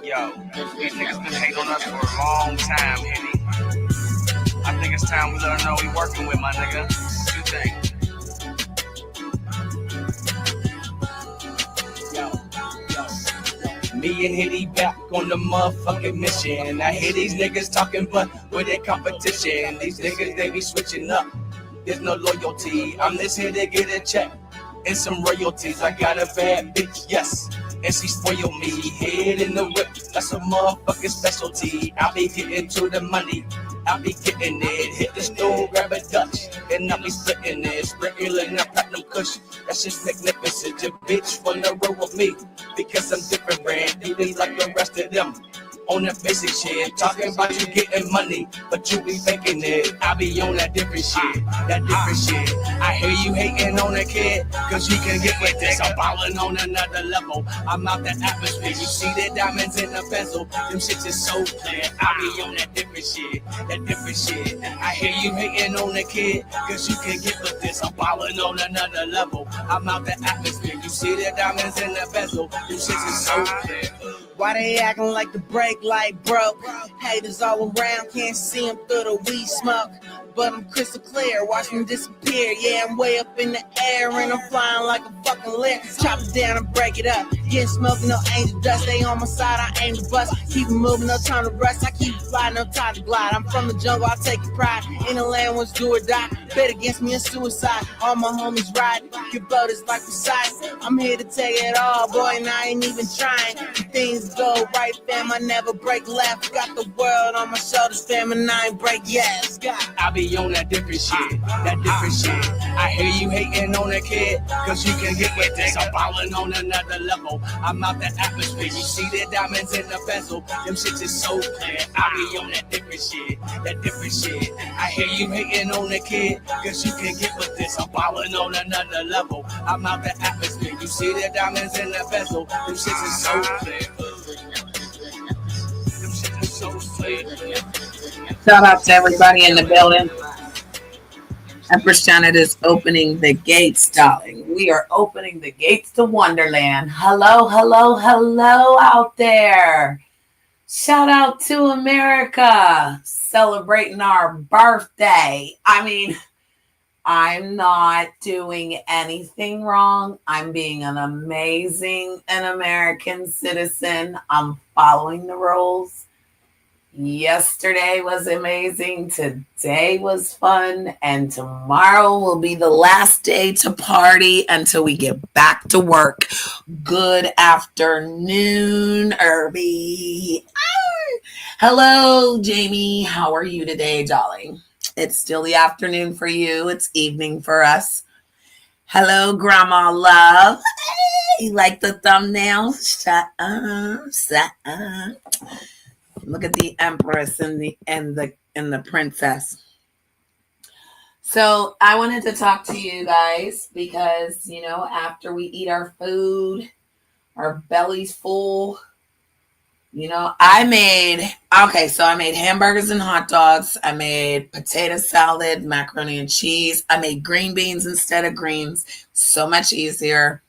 Yo, these niggas been hating on us for a long time, Henny. I think it's time we let them know we working with, my nigga. What you think? Me and Hitty back on the motherfucking mission. I hear these niggas talking, but with their competition, these niggas, they be switching up. There's no loyalty. I'm just here to get a check and some royalties. I got a bad bitch, yes, and she spoil me. Head in the whip, that's a motherfucking specialty. I be getting to the money, I be getting it. Hit the store, grab a Dutch, and I be splitting it. Sprinkling that platinum kush, that's just magnificent. Your bitch wanna roll with me because I'm different, brand. You be like the rest of them on that basic shit, talking about you getting money, but you be faking it. I be on that different shit, that different shit. I hear you hating on a kid, cause you can get with this. I'm ballin' on another level, I'm out the atmosphere. You see the diamonds in the bezel, them shits is so clear. I be on that different shit, that different shit. I hear you hating on a kid, cause you can get with this. I'm ballin' on another level, I'm out the atmosphere. You see the diamonds in the bezel, them shits is so clear. Why they acting like the brake light broke? Haters all around, can't see them through the weed smoke. But I'm crystal clear, watch me disappear. Yeah, I'm way up in the air and I'm flying like a fucking leer. Chop it down and break it up. Getting smoking, no angel dust. They on my side, I aim to bust. Keep it moving, no time to rest. I keep it flying, no time to glide. I'm from the jungle, I take pride. In the land, once do or die. Bet against me a suicide. All my homies ride. Your boat is like Poseidon. I'm here to take it all, boy, and I ain't even trying. Things go right, fam, I never break left. Got the world on my shoulders, fam, and I ain't break yes. I be on that different shit, that different shit. I hear you hating on a kid, cause you can get with this. I'm ballin' on another level, I'm out the atmosphere. You see the diamonds in the bezel, them shits is so clear. I be on that different shit, that different shit. I hear you hating on a kid, cause you can get with this. I'm ballin' on another level, I'm out the atmosphere. You see the diamonds in the bezel, them shits is so clear. Them shits is so clear. Shout out to everybody in the building. Empress Janet is opening the gates, darling. We are opening the gates to Wonderland. Hello, hello, hello out there. Shout out to America celebrating our birthday. I mean, I'm not doing anything wrong. I'm being an amazing American citizen. I'm following the rules. Yesterday was amazing. Today was fun. And tomorrow will be the last day to party until we get back to work. Good afternoon, Irby. Hello, Jamie. How are you today, darling? It's still the afternoon for you. It's evening for us. Hello, Grandma Love. Hey, you like the thumbnail? Shut up. Look at the Empress and the Princess. So I wanted to talk to you guys because, you know, after we eat our food, our belly's full. You know, I made hamburgers and hot dogs. I made potato salad, macaroni and cheese. I made green beans instead of greens. So much easier.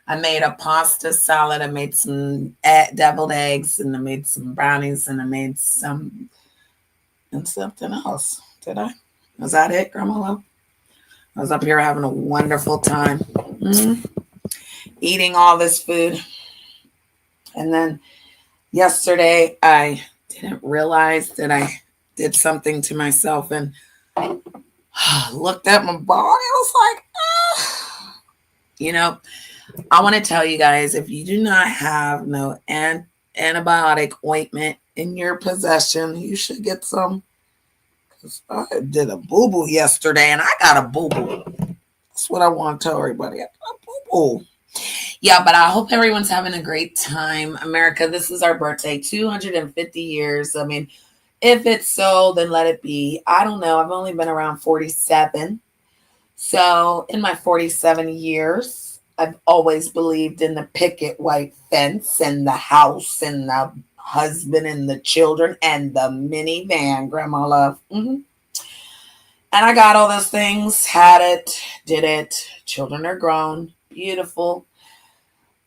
I made a pasta salad. I made some deviled eggs, and I made some brownies, and I made something else. Did I? Was that it, Grandma Love? I was up here having a wonderful time. Eating all this food. And then yesterday, I didn't realize that I did something to myself and looked at my body. I was like, you know, I want to tell you guys, if you do not have no antibiotic ointment in your possession, you should get some. Because I did a boo-boo yesterday, and I got a boo-boo. That's what I want to tell everybody. I got a boo-boo. Yeah, but I hope everyone's having a great time. America, this is our birthday, 250 years. I mean, if it's so, then let it be. I don't know. I've only been around 47. So in my 47 years, I've always believed in the picket white fence and the house and the husband and the children and the minivan, Grandma Love. And I got all those things, had it, did it. Children are grown, beautiful.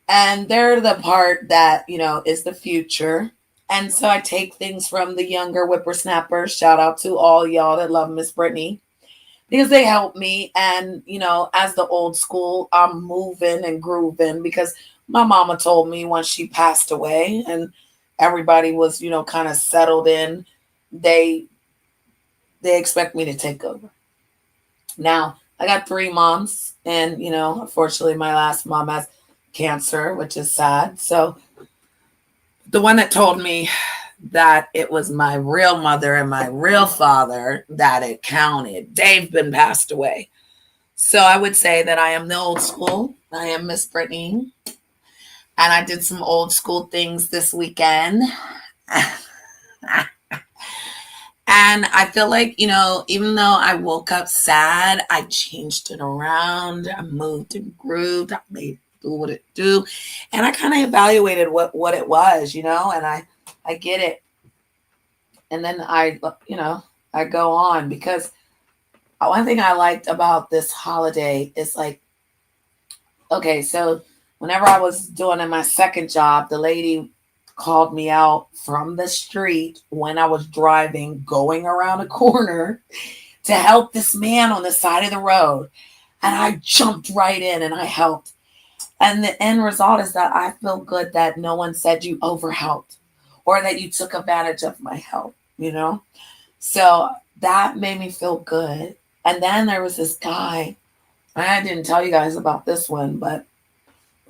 And they're the part that, is the future. And so I take things from the younger whippersnappers. Shout out to all y'all that love Miss Brittany because they help me. And, as the old school, I'm moving and grooving because my mama told me once she passed away and everybody was, kind of settled in, they expect me to take over. Now, I got 3 moms, and, unfortunately, my last mom has cancer, which is sad. So the one that told me that it was my real mother and my real father that it counted, they've been passed away. So I would say that I am the old school. I am Miss Brittany. And I did some old school things this weekend. And I feel like, even though I woke up sad, I changed it around. I moved and grooved. I made it do what it do. And I kind of evaluated what it was, and I get it. And then I go on because one thing I liked about this holiday is like, okay, so whenever I was doing in my second job, the lady called me out from the street when I was driving, going around a corner to help this man on the side of the road. And I jumped right in and I helped. And the end result is that I feel good that no one said you overhelped or that you took advantage of my help, So that made me feel good. And then there was this guy, I didn't tell you guys about this one, but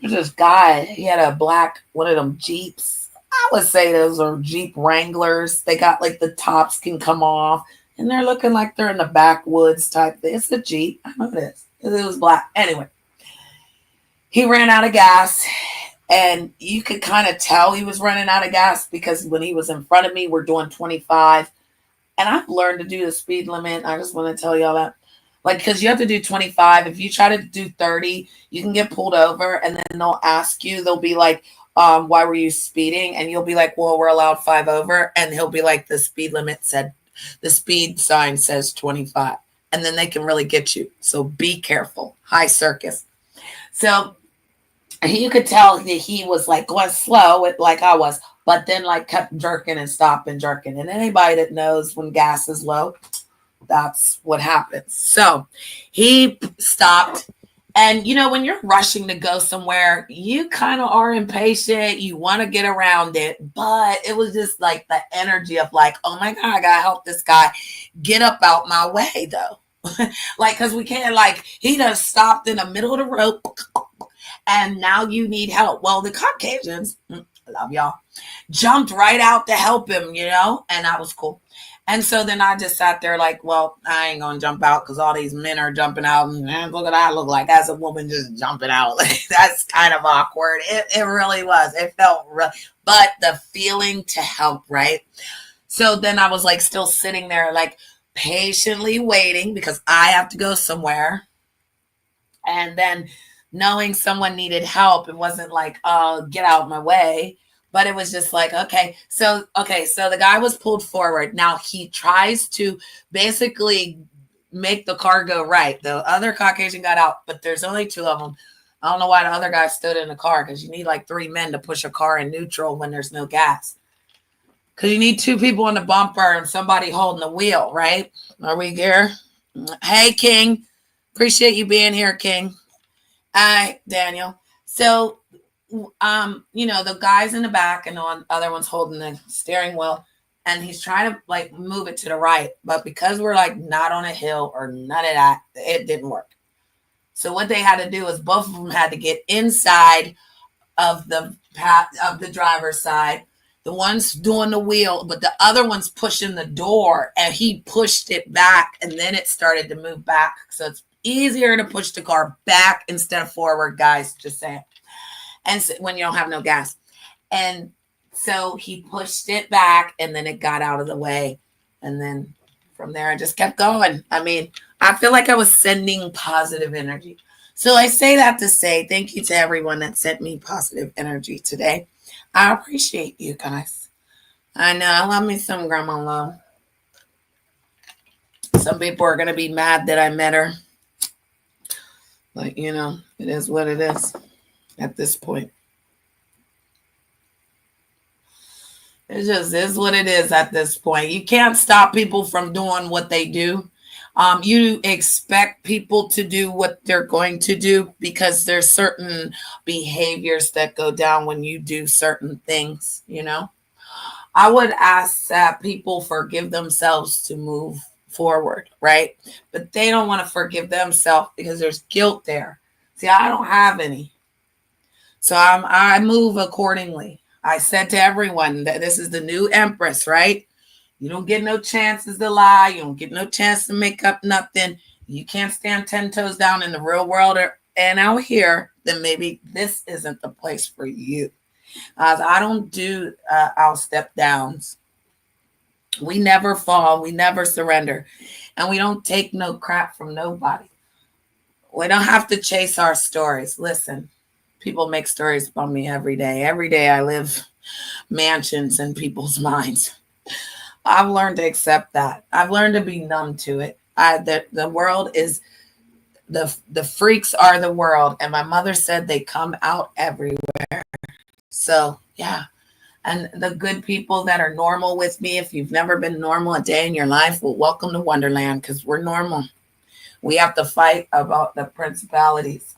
there's this guy, he had a black, one of them Jeeps. I would say those are Jeep Wranglers. They got like the tops can come off and they're looking like they're in the backwoods type thing. It's a Jeep. I know it is. It was black. Anyway, he ran out of gas and you could kind of tell he was running out of gas because when he was in front of me, we're doing 25. And I've learned to do the speed limit. I just want to tell y'all that. Like, because you have to do 25. If you try to do 30, you can get pulled over and then they'll ask you, they'll be like, why were you speeding? And you'll be like, well, we're allowed 5 over. And he'll be like, the speed sign says 25. And then they can really get you. So be careful. High circus. So you could tell that he was like going slow like I was, but then like kept jerking and stopping, jerking. And anybody that knows when gas is low, that's what happens. So he stopped. And, when you're rushing to go somewhere, you kind of are impatient. You want to get around it. But it was just like the energy of like, oh, my God, I got to help this guy get up out my way, though. Like, because we can't, like, he just stopped in the middle of the road. And now you need help. Well, the Caucasians, I love y'all, jumped right out to help him, and that was cool. And so then I just sat there like, well, I ain't going to jump out because all these men are jumping out. And man, look what I look like as a woman just jumping out. That's kind of awkward. It really was. It felt real. But the feeling to help, right? So then I was like still sitting there like patiently waiting because I have to go somewhere. And then knowing someone needed help, it wasn't like, get out of my way. But it was just like, okay, so the guy was pulled forward. Now he tries to basically make the car go right. The other Caucasian got out, but there's only 2 of them. I don't know why the other guy stood in the car because you need like 3 men to push a car in neutral when there's no gas. Because you need 2 people on the bumper and somebody holding the wheel, right? Are we here? Hey, King. Appreciate you being here, King. Hi, Daniel. So the guy's in the back and the other one's holding the steering wheel and he's trying to like move it to the right. But because we're like not on a hill or none of that, it didn't work. So what they had to do is both of them had to get inside of the path of the driver's side. The one's doing the wheel, but the other one's pushing the door and he pushed it back and then it started to move back. So it's easier to push the car back instead of forward, guys, just saying. And so, when you don't have no gas. And so he pushed it back and then it got out of the way. And then from there, I just kept going. I mean, I feel like I was sending positive energy. So I say that to say thank you to everyone that sent me positive energy today. I appreciate you guys. I know I love me some Grandma Love. Some people are going to be mad that I met her. But, you know, it is what it is at this point. It just is what it is at this point. You can't stop people from doing what they do. You expect people to do what they're going to do because there's certain behaviors that go down when you do certain things, you know. I would ask that people forgive themselves to move forward, right? But they don't want to forgive themselves because there's guilt there. See, I don't have any. So I move accordingly. I said to everyone that this is the new Empress, right? You don't get no chances to lie. You don't get no chance to make up nothing. You can't stand 10 toes down in the real world and out here, then maybe this isn't the place for you. I don't do our step downs. We never fall. We never surrender. And we don't take no crap from nobody. We don't have to chase our stories. Listen, people make stories about me every day. Every day I live mansions in people's minds. I've learned to accept that. I've learned to be numb to it. The world is, the freaks are the world. And my mother said they come out everywhere. So, yeah. And the good people that are normal with me, if you've never been normal a day in your life, well, welcome to Wonderland because we're normal. We have to fight about the principalities.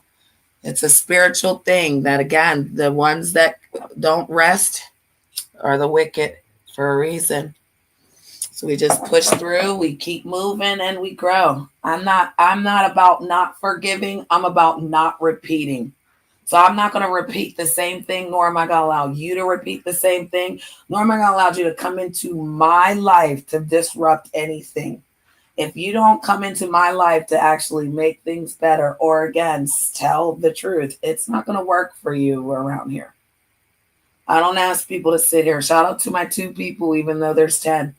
It's a spiritual thing that, again, the ones that don't rest are the wicked for a reason. So we just push through, we keep moving, and we grow. I'm not about not forgiving. I'm about not repeating. So I'm not going to repeat the same thing, nor am I going to allow you to repeat the same thing, nor am I going to allow you to come into my life to disrupt anything. If you don't come into my life to actually make things better or, again, tell the truth, it's not going to work for you around here. I don't ask people to sit here. Shout out to my 2 people, even though there's 10.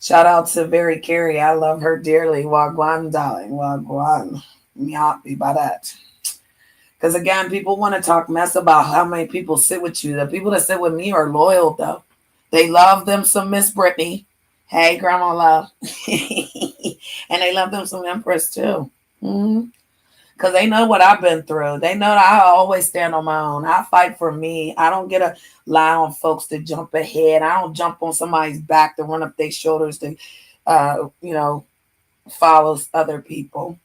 Shout out to Very Carrie. I love her dearly. Wagwan, darling. Wagwan. I'm happy by that. Because, again, people want to talk mess about how many people sit with you. The people that sit with me are loyal, though. They love them some Miss Brittany. Hey, Grandma Love. And they love them some Empress, too. Because they know what I've been through. They know that I always stand on my own. I fight for me. I don't get to lie on folks to jump ahead. I don't jump on somebody's back to run up their shoulders to, follow other people.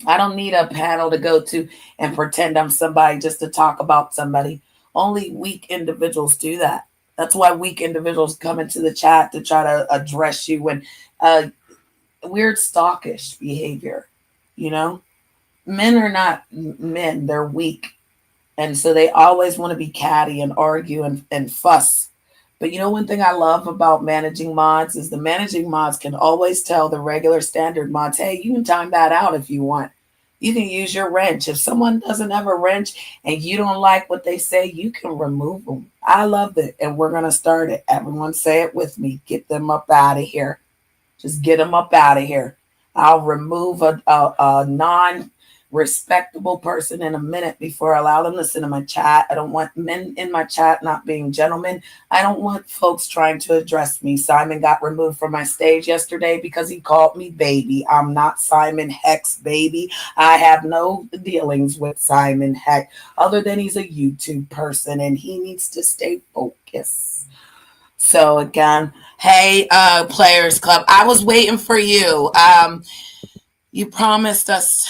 I don't need a panel to go to and pretend I'm somebody just to talk about somebody. Only weak individuals do that. That's why weak individuals come into the chat to try to address you and weird stalkish behavior, you know? Men are not men, they're weak. And so they always want to be catty and argue and fuss. But you know, one thing I love about managing mods is the managing mods can always tell the regular standard mods, hey, you can time that out if you want. You can use your wrench. If someone doesn't have a wrench and you don't like what they say, you can remove them. I love it. And we're going to start it. Everyone say it with me. Get them up out of here. Just get them up out of here. I'll remove a non-respectable person in a minute before I allow them to sit in my chat. I don't want men in my chat not being gentlemen. I don't want folks trying to address me. Simon got removed from my stage yesterday because he called me baby. I'm not Simon Heck's baby. I have no dealings with Simon Heck other than he's a YouTube person and he needs to stay focused. So again, hey, Players Club, I was waiting for you. You promised us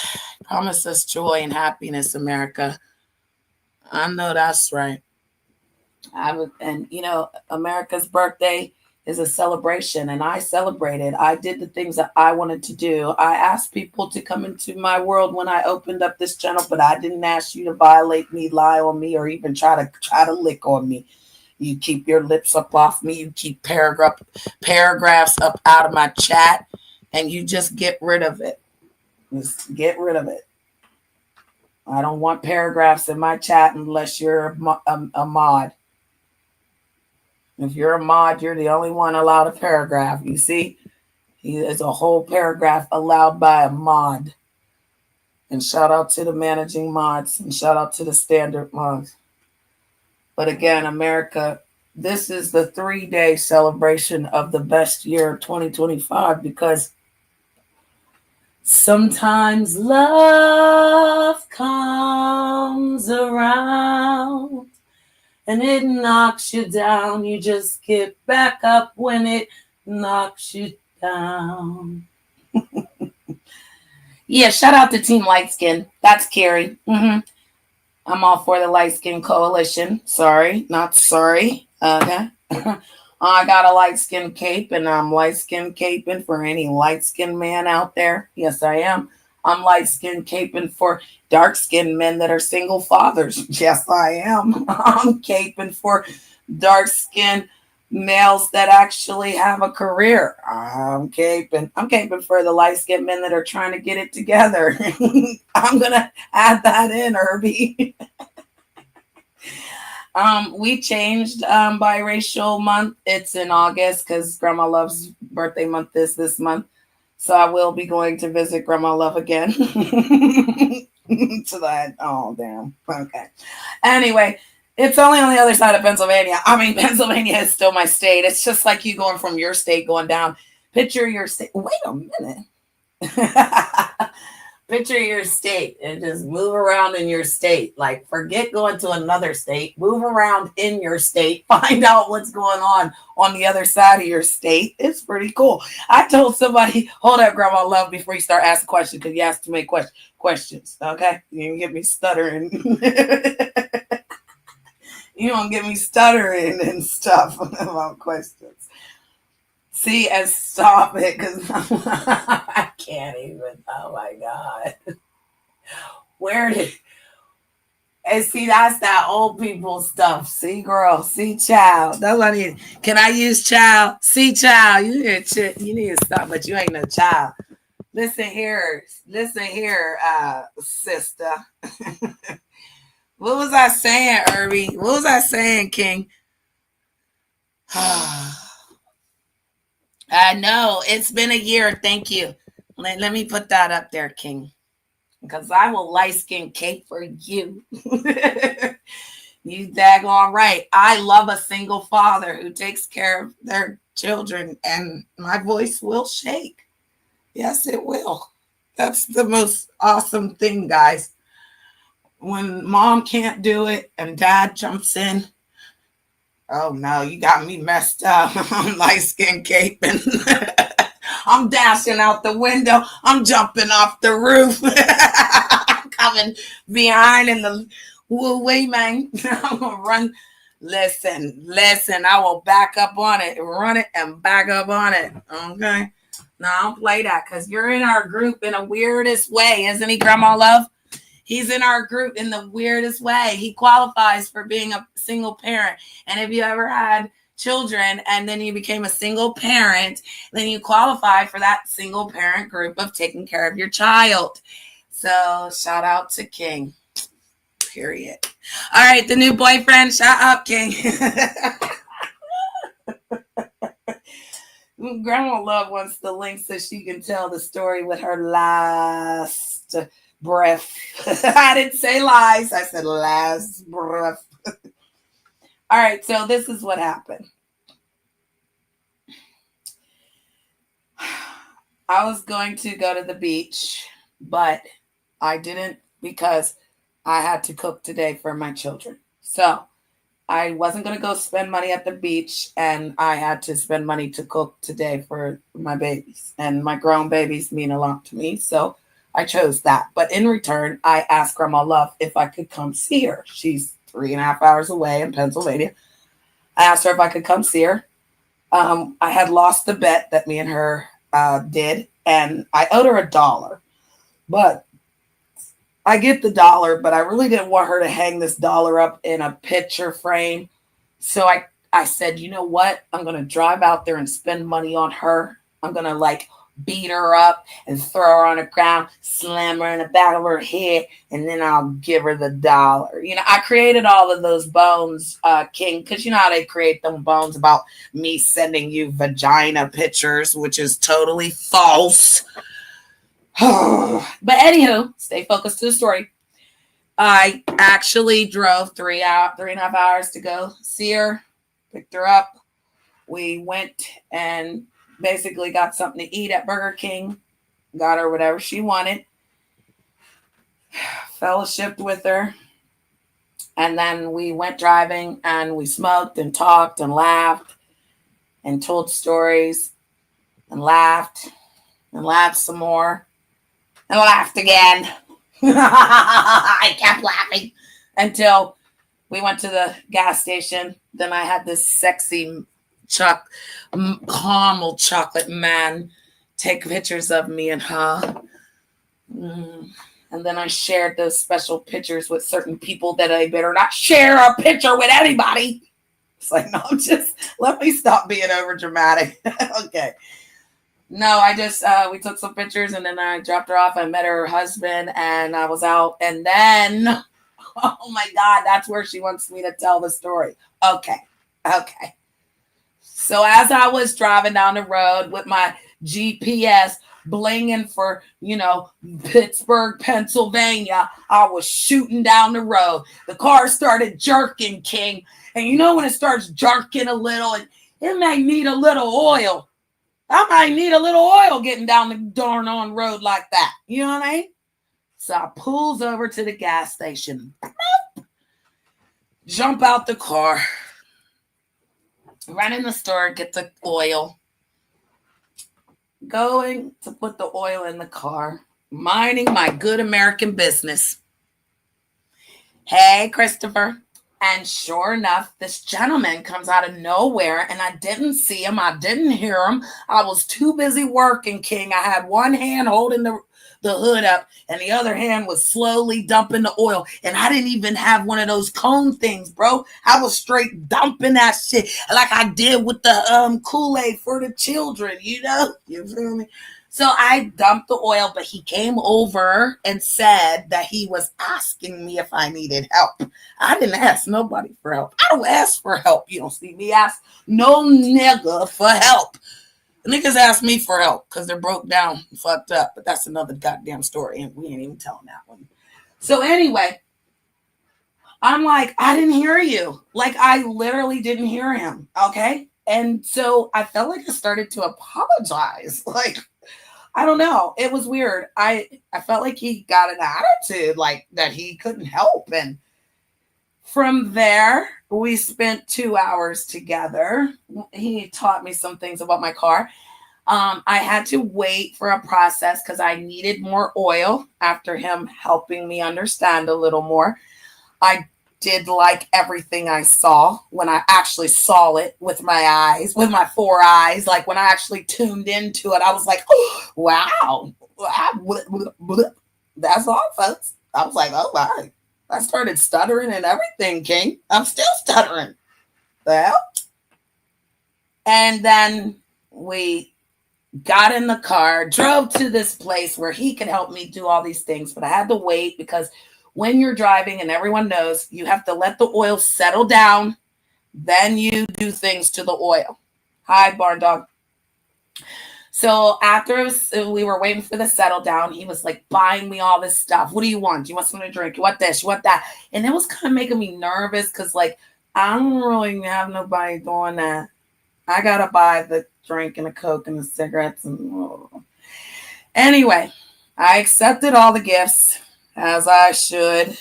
joy and happiness, America. I know that's right. And you know, America's birthday is a celebration, and I celebrated. I did the things that I wanted to do. I asked people to come into my world when I opened up this channel, but I didn't ask you to violate me, lie on me, or even try to lick on me. You keep your lips up off me. You keep paragraphs up out of my chat, and you just get rid of it. Just get rid of it. I don't want paragraphs in my chat unless you're a mod. If you're a mod, you're the only one allowed a paragraph. You see, there's a whole paragraph allowed by a mod. And shout out to the managing mods and shout out to the standard mods. But again, America, this is the 3-day celebration of the best year of 2025 because Sometimes love comes around and it knocks you down. You just get back up when it knocks you down. Yeah, shout out to Team Light Skin. That's Carrie. I'm all for the Light Skin Coalition. Sorry, not sorry. Okay. I got a light skin cape, and I'm light skin caping for any light skin man out there. Yes, I am. I'm light skin caping for dark skinned men that are single fathers. Yes, I am. I'm caping for dark skinned males that actually have a career. I'm caping for the light skinned men that are trying to get it together. I'm gonna add that in, Herbie. We changed biracial month. It's in August because Grandma Love's birthday month is this month. So I will be going to visit Grandma Love again. So that, oh, damn. Okay. Anyway, it's only on the other side of Pennsylvania. I mean, Pennsylvania is still my state. It's just like you going from your state going down. Picture your state. Wait a minute. Picture your state and just move around in your state. Like, forget going to another state. Move around in your state. Find out what's going on the other side of your state. It's pretty cool. I told somebody, hold up, Grandma Love, before you start asking questions, because you asked too many questions. Okay? You can get me stuttering. You don't get me stuttering and stuff about questions. See, and stop it, because I can't even. Oh my God. And see, that's that old people stuff. See, girl, see, child. That's what I need. Can I use child? See, child. You need to stop, but you ain't no child. Listen here, sister. What was I saying, Irby? What was I saying, King? I know. It's been a year. Thank you. Let me put that up there, King. Because I will light skin cape for you. You daggone right. I love a single father who takes care of their children, and my voice will shake. Yes, it will. That's the most awesome thing, guys. When mom can't do it and dad jumps in, oh no, you got me messed up. I'm light skin caping. I'm dashing out the window. I'm jumping off the roof. Coming behind in the way, man. I'm gonna run. Listen. I will back up on it, run it, and back up on it. Okay. No, I don't play that because you're in our group in a weirdest way, isn't he, Grandma Love? He's in our group in the weirdest way. He qualifies for being a single parent. And if you ever had children and then you became a single parent, then you qualify for that single parent group of taking care of your child. So shout out to King. Period. All right, the new boyfriend. Shut up, King. Grandma Love wants the link so she can tell the story with her last breath. I didn't say lies. I said last breath. All right, so this is what happened. I was going to go to the beach, but I didn't because I had to cook today for my children. So I wasn't going to go spend money at the beach, and I had to spend money to cook today for my babies. And my grown babies mean a lot to me, so I chose that. But in return, I asked Grandma Love if I could come see her. She's 3.5 hours away in Pennsylvania. I asked her if I could come see her. I had lost the bet that me and her did, and I owed her $1. But I get the $1, but I really didn't want her to hang this $1 up in a picture frame. So I said, you know what? I'm going to drive out there and spend money on her. I'm going to beat her up and throw her on the ground, slam her in the back of her head, and then I'll give her the $1. You know, I created all of those bones, King, because you know how they create them bones about me sending you vagina pictures, which is totally false. But anywho, stay focused to the story. I actually drove 3.5 hours to go see her, picked her up. We went and basically got something to eat at Burger King. got her whatever she wanted, fellowshipped with her, and then we went driving and we smoked and talked and laughed and told stories and laughed some more and laughed again. I kept laughing until we went to the gas station. Then I had this sexy caramel chocolate man take pictures of me and her. And then I shared those special pictures with certain people that I better not share a picture with anybody. It's like, no, just let me stop being over dramatic. Okay. No, I just, we took some pictures and then I dropped her off. I met her husband and I was out. And then, oh my God, that's where she wants me to tell the story. Okay. So as I was driving down the road with my GPS blinging for, Pittsburgh, Pennsylvania, I was shooting down the road. The car started jerking, King. And when it starts jerking a little, it may need a little oil. I might need a little oil getting down the darn on road like that. You know what I mean? So I pulls over to the gas station. Jump out the car. Run in the store, get the oil. Going to put the oil in the car. Minding my good American business. Hey, Christopher. And sure enough, this gentleman comes out of nowhere and I didn't see him. I didn't hear him. I was too busy working, King. I had one hand holding the hood up and the other hand was slowly dumping the oil. And I didn't even have one of those cone things, bro. I was straight dumping that shit like I did with the Kool-Aid for the children, You feel me? So I dumped the oil, but he came over and said that he was asking me if I needed help. I didn't ask nobody for help. I don't ask for help. You don't see me ask no nigga for help. The niggas ask me for help because they're broke down and fucked up. But that's another goddamn story, and we ain't even telling that one. So anyway, I'm like, I didn't hear you. Like, I literally didn't hear him, okay? And so I felt like I started to apologize. Like, I don't know. It was weird. I felt like he got an attitude like that he couldn't help. And from there, we spent 2 hours together. He taught me some things about my car. I had to wait for a process because I needed more oil after him helping me understand a little more. I did like everything I saw when I actually saw it with my eyes, with my 4 eyes. Like when I actually tuned into it, I was like, oh, wow. That's all, folks. I was like, oh my. I started stuttering and everything, King. I'm still stuttering. Well, and then we got in the car, drove to this place where he could help me do all these things. But I had to wait because when you're driving, and everyone knows, you have to let the oil settle down. Then you do things to the oil. Hi, Barn Dog. So after we were waiting for the settle down, he was like buying me all this stuff. What do you want? You want something to drink? You want this? You want that? And it was kind of making me nervous because, like, I don't really have nobody doing that. I got to buy the drink and a Coke and the cigarettes. Anyway, I accepted all the gifts, as I should.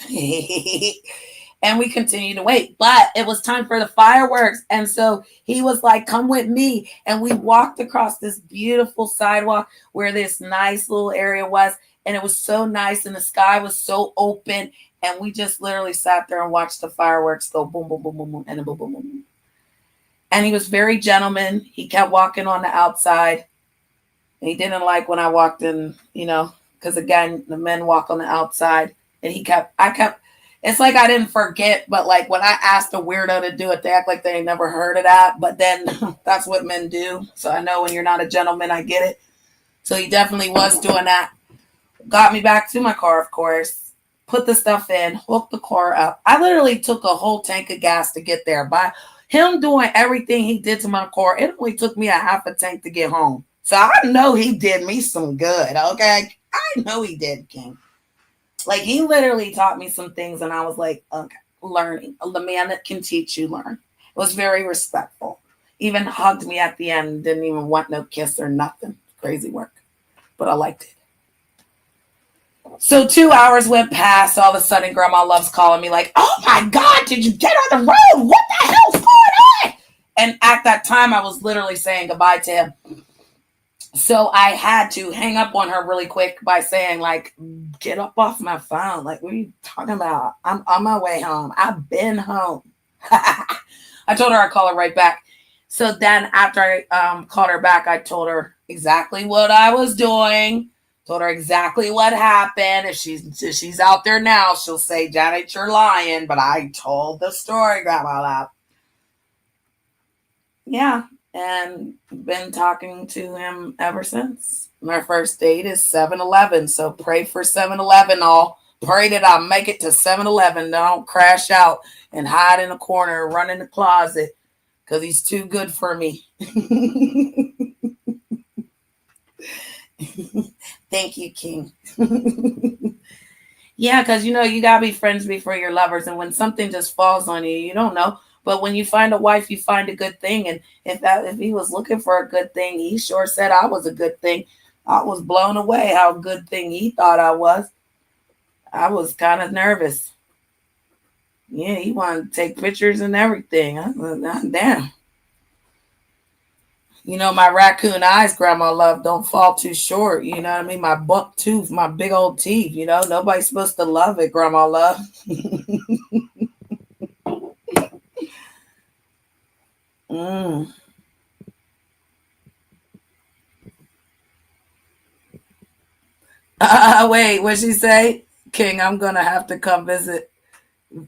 And we continued to wait. But it was time for the fireworks. And so he was like, come with me. And we walked across this beautiful sidewalk where this nice little area was. And it was so nice. And the sky was so open. And we just literally sat there and watched the fireworks go boom, boom, boom, boom, boom, and then boom, boom, boom, boom. And he was very gentleman. He kept walking on the outside. And he didn't like when I walked in, because again, the men walk on the outside. And it's like I didn't forget, but like when I asked a weirdo to do it, they act like they ain't never heard of that. But then that's what men do. So I know when you're not a gentleman, I get it. So he definitely was doing that. Got me back to my car, of course. Put the stuff in, hooked the car up. I literally took a whole tank of gas to get there. By him doing everything he did to my car, it only took me a half a tank to get home. So I know he did me some good, okay? I know he did, King. Like, he literally taught me some things, and I was like, okay, learning. The man that can teach you, learn. It was very respectful. Even hugged me at the end, didn't even want no kiss or nothing. Crazy work. But I liked it. So 2 hours went past. All of a sudden, Grandma Love's calling me like, oh my God, did you get on the road? What the hell's going on? And at that time, I was literally saying goodbye to him. So I had to hang up on her really quick by saying, like, get up off my phone. Like, what are you talking about? I'm on my way home. I've been home. I told her I'd call her right back. So then after I called her back, I told her exactly what I was doing. Told her exactly what happened. If she's out there now, she'll say, Janet, you're lying. But I told the story, Grandma Love. Yeah. And been talking to him ever since. My first date is 7-Eleven. So pray for 7-Eleven all. Pray that I make it to 7-Eleven. Don't crash out and hide in a corner or run in the closet. Because he's too good for me. Thank you, King. Yeah, because, you got to be friends before you're lovers. And when something just falls on you, you don't know. But when you find a wife, you find a good thing. And if he was looking for a good thing, he sure said I was a good thing. I was blown away how good thing he thought I was. I was kind of nervous. Yeah, he wanted to take pictures and everything. I was, damn. My raccoon eyes, Grandma Love, don't fall too short. You know what I mean? My buck tooth, my big old teeth. Nobody's supposed to love it, Grandma Love. Wait, what'd she say? King, I'm going to have to come visit.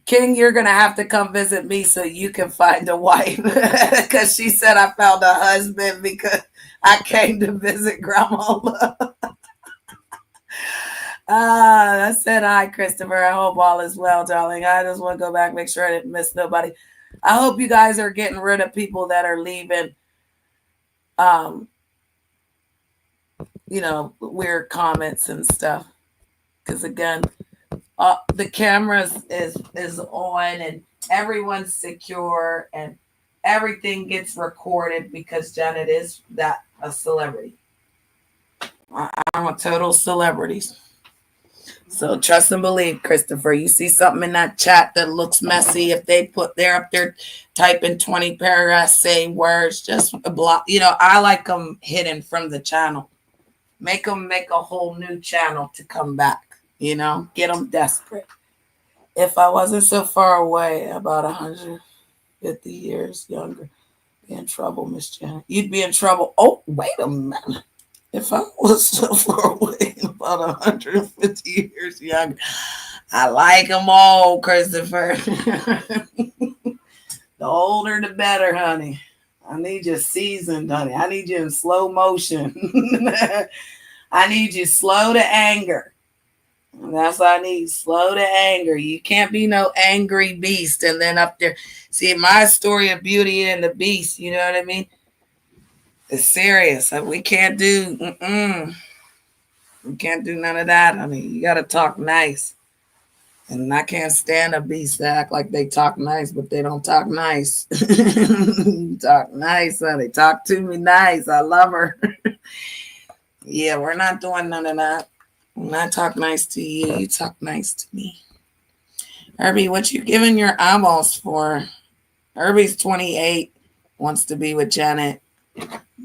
King, you're going to have to come visit me so you can find a wife. Because she said I found a husband because I came to visit Grandma Love. I said hi, Christopher. I hope all is well, darling. I just want to go back, make sure I didn't miss nobody. I hope you guys are getting rid of people that are leaving, weird comments and stuff. Because again, the cameras is on and everyone's secure and everything gets recorded because Janet is a celebrity. I'm a total celebrity. So trust and believe, Christopher. You see something in that chat that looks messy. If they're up there typing 20 paragraphs, saying words, just block. I like them hidden from the channel. Make them make a whole new channel to come back. Get them desperate. If I wasn't so far away, about 150 years younger, be in trouble, Miss Janet. You'd be in trouble. Oh, wait a minute. If I was so far away, about 150 years younger, I like them all, Christopher. The older, the better, honey. I need you seasoned, honey. I need you in slow motion. I need you slow to anger. And that's what I need, slow to anger. You can't be no angry beast and then up there. See, my story of Beauty and the Beast, you know what I mean? It's serious. We can't do, we can't do none of that. I mean, you got to talk nice. And I can't stand a beast that act like they talk nice, but they don't talk nice. Talk nice, honey. Talk to me nice. I love her. Yeah, we're not doing none of that. When I talk nice to you, you talk nice to me. Herbie, what you giving your eyeballs for? Herbie's 28, wants to be with Janet.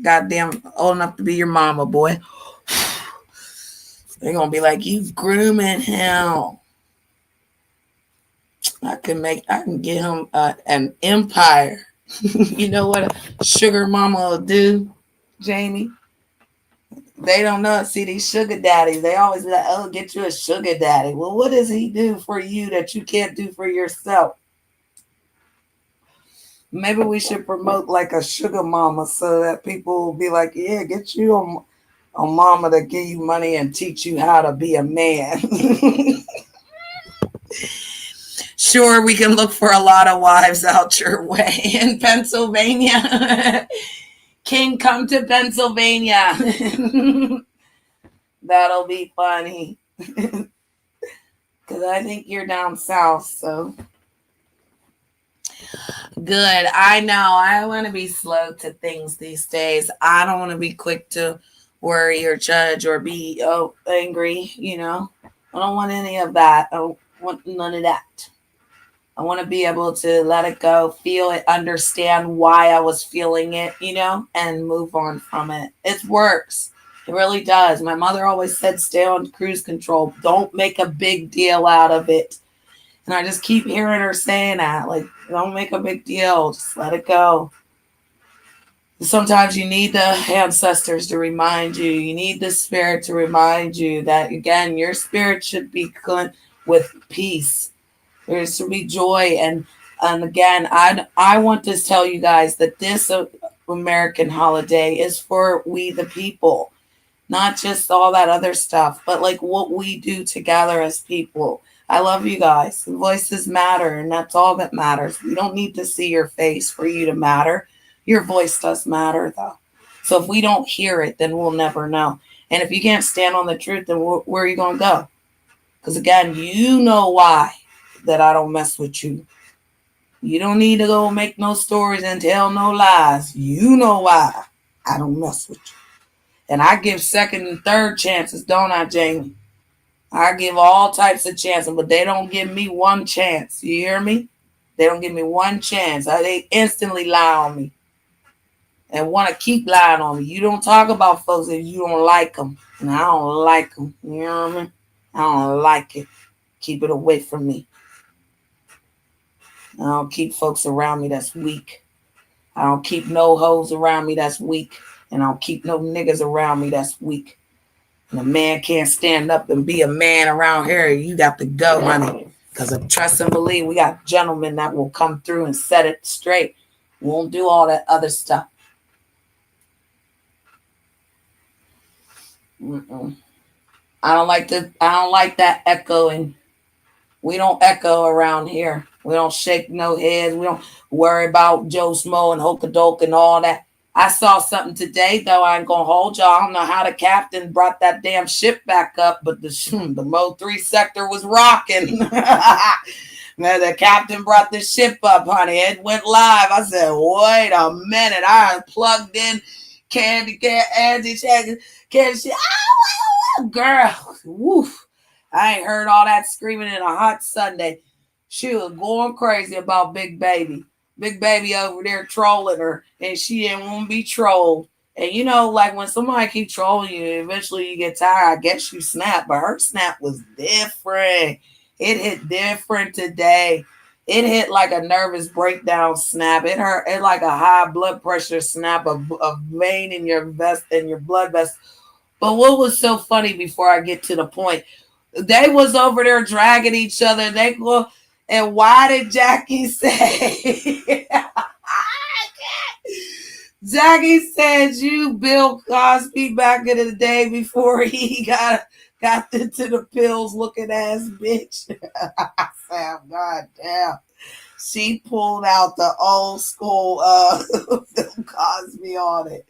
Goddamn old enough to be your mama, boy. They're going to be like, you grooming him. I can get him an empire. You know what a sugar mama will do, Jamie? They don't know. See, these sugar daddies, they always be like, oh, get you a sugar daddy. Well, what does he do for you that you can't do for yourself? Maybe we should promote like a sugar mama so that people will be like, yeah, get you a mama to give you money and teach you how to be a man. Sure, we can look for a lot of wives out your way in Pennsylvania. King, come to Pennsylvania. That'll be funny. Because I think you're down south, so. Good. I know. I want to be slow to things these days. I don't want to be quick to worry or judge or be angry, I don't want any of that. I don't want none of that. I want to be able to let it go, feel it, understand why I was feeling it, and move on from it. It works. It really does. My mother always said, stay on cruise control. Don't make a big deal out of it. And I just keep hearing her saying that. Like, don't make a big deal. Just let it go. Sometimes you need the ancestors to remind you. You need the spirit to remind you that, again, your spirit should be with peace. There should be joy. And again, I want to tell you guys that this American holiday is for we the people. Not just all that other stuff, but like what we do together as people. I love you guys. Voices matter, and that's all that matters. We don't need to see your face for you to matter. Your voice does matter, though. So if we don't hear it, then we'll never know. And if you can't stand on the truth, then where are you going to go? Because again, you know why that I don't mess with you. You don't need to go make no stories and tell no lies. You know why I don't mess with you. And I give second and third chances, don't I, Jamie? I give all types of chances, but they don't give me one chance. You hear me? They don't give me one chance. They instantly lie on me and want to keep lying on me. You don't talk about folks if you don't like them. And I don't like them. You know what I mean? I don't like it. Keep it away from me. I don't keep folks around me that's weak. I don't keep no hoes around me that's weak. And I don't keep no niggas around me that's weak. And a man can't stand up and be a man around here. You got to go, honey. Because trust and believe, we got gentlemen that will come through and set it straight. We won't do all that other stuff. I don't like that echoing. We don't echo around here. We don't shake no heads. We don't worry about Joe Smo and Hokadoke and all that. I saw something today, though. I ain't gonna hold y'all. I don't know how the captain brought that damn ship back up, but the Mo 3 sector was rocking. Man, the captain brought the ship up, honey. It went live. I said, wait a minute. I plugged in Candy, Angie, Candy. Girl, woof. I ain't heard all that screaming in a hot Sunday. She was going crazy about Big Baby. Big Baby over there trolling her, and she didn't want to be trolled. And like when somebody keep trolling you, eventually you get tired. I guess you snap, but her snap was different. It hit different today. It hit like a nervous breakdown snap. It hurt. It like a high blood pressure snap, a vein in your vest and your blood vessel. But what was so funny before I get to the point, they was over there dragging each other. They go. And why did Jackie say? Jackie said you Bill Cosby back in the day before he got into the pills looking ass bitch. I said, God damn. She pulled out the old school Bill Cosby on it.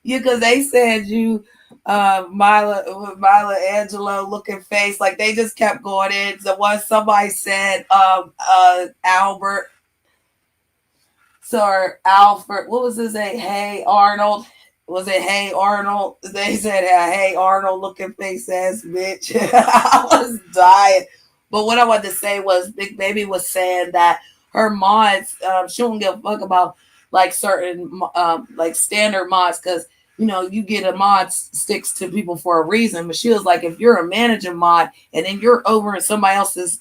Yeah, because they said you Mila Angelou looking face, like they just kept going in. So once somebody said Alfred, what was his name? Hey Arnold. Was it Hey Arnold? They said Hey Arnold looking face ass bitch. I was dying. But what I wanted to say was Big Baby was saying that her mods, she don't give a fuck about like certain like standard mods, because you get a mod sticks to people for a reason. But she was like, if you're a manager mod and then you're over in somebody else's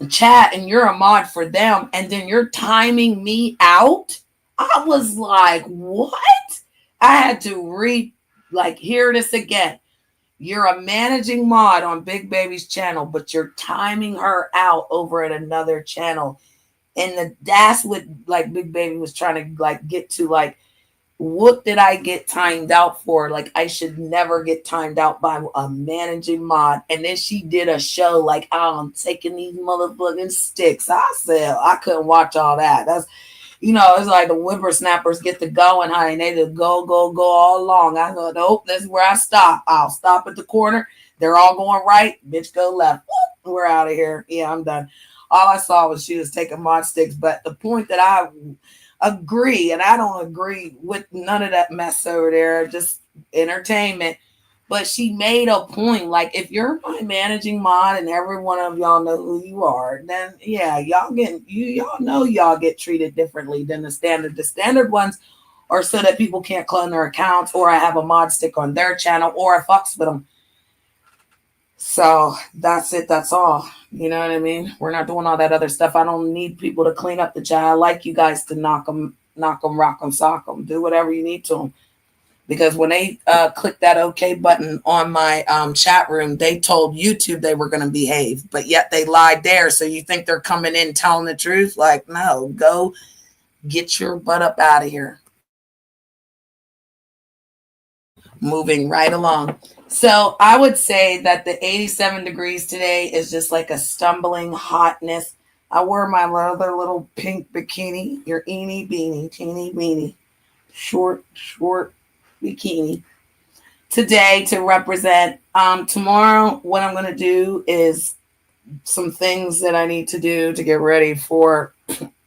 chat and you're a mod for them and then you're timing me out, I was like, what? I had to hear this again. You're a managing mod on Big Baby's channel, but you're timing her out over at another channel. And that's what Big Baby was trying to get to, what did I get timed out for? I should never get timed out by a managing mod. And then she did a show I'm taking these motherfucking sticks. I said, I couldn't watch all that. That's, it's like the whippersnappers get to going, honey. They just go all along. I thought, nope, this is where I stop. I'll stop at the corner. They're all going right. Bitch, go left. We're out of here. Yeah, I'm done. All I saw was she was taking mod sticks. But the point that I agree, and I don't agree with none of that mess over there, just entertainment. But she made a point, like, if you're my managing mod and every one of y'all know who you are, then yeah, y'all know y'all get treated differently than the standard. The standard ones are so that people can't clone their accounts, or I have a mod stick on their channel, or I fucks with them. So that's it. That's all. You know what I mean? We're not doing all that other stuff. I don't need people to clean up the chat. I like you guys to knock them, rock them, sock them, do whatever you need to them. Because when they clicked that OK button on my chat room, they told YouTube they were going to behave, but yet they lied there. So you think they're coming in telling the truth? Like, no, go get your butt up out of here. Moving right along. So I would say that the 87 degrees today is just like a stumbling hotness. I wore my other little pink bikini, your eeny beanie, teeny weeny, short bikini today to represent. Tomorrow, what I'm going to do is some things that I need to do to get ready for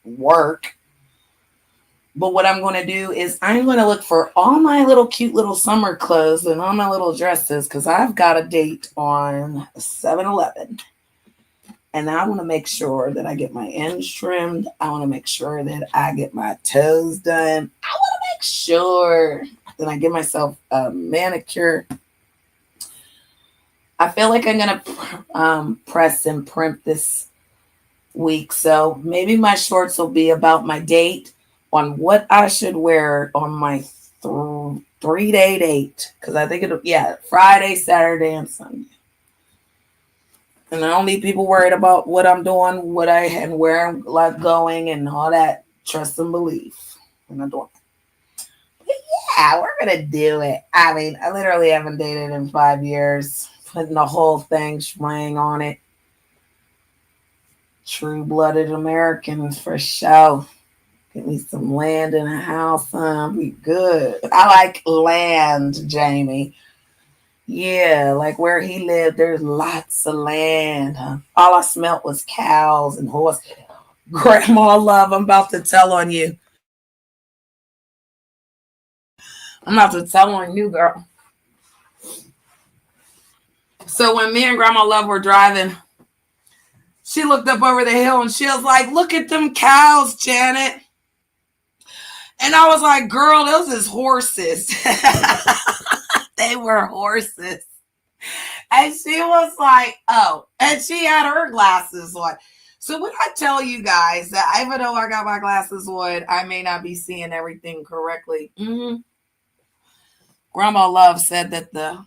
work. But what I'm going to do is I'm going to look for all my little cute little summer clothes and all my little dresses, because I've got a date on 7-Eleven. And I want to make sure that I get my ends trimmed. I want to make sure that I get my toes done. I want to make sure that I give myself a manicure. I feel like I'm going to press and primp this week. So maybe my shorts will be about my date, on what I should wear on my 3-day date. Because I think Friday, Saturday, and Sunday. And I don't need people worried about what I'm doing, what I and where I'm like going and all that. Trust and belief. I'm not doing it. But yeah, we're going to do it. I mean, I literally haven't dated in 5 years. Putting the whole thing swing on it. True-blooded Americans for sure. Get me some land and a house, be good. I like land, Jamie. Yeah, like where he lived, there's lots of land. All I smelt was cows and horse. Grandma love, I'm about to tell on you. I'm about to tell on you, girl. So when me and Grandma Love were driving, she looked up over the hill and she was like, look at them cows, Janet. And I was like, girl, those is horses. They were horses. And she was like, oh. And she had her glasses on. So when I tell you guys that even though I got my glasses on, I may not be seeing everything correctly. Mm-hmm. Grandma Love said that the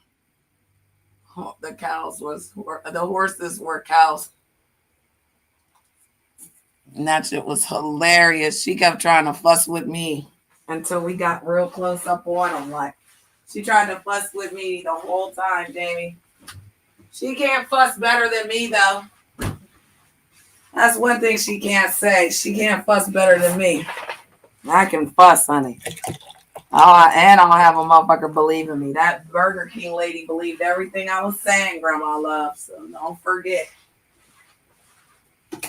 horses were cows. And that shit was hilarious. She kept trying to fuss with me until we got real close up on them. Like, she tried to fuss with me the whole time, Jamie. She can't fuss better than me, though. That's one thing she can't say. She can't fuss better than me. I can fuss, honey. And I'll have a motherfucker believe in me. That Burger King lady believed everything I was saying, Grandma Love. So don't forget.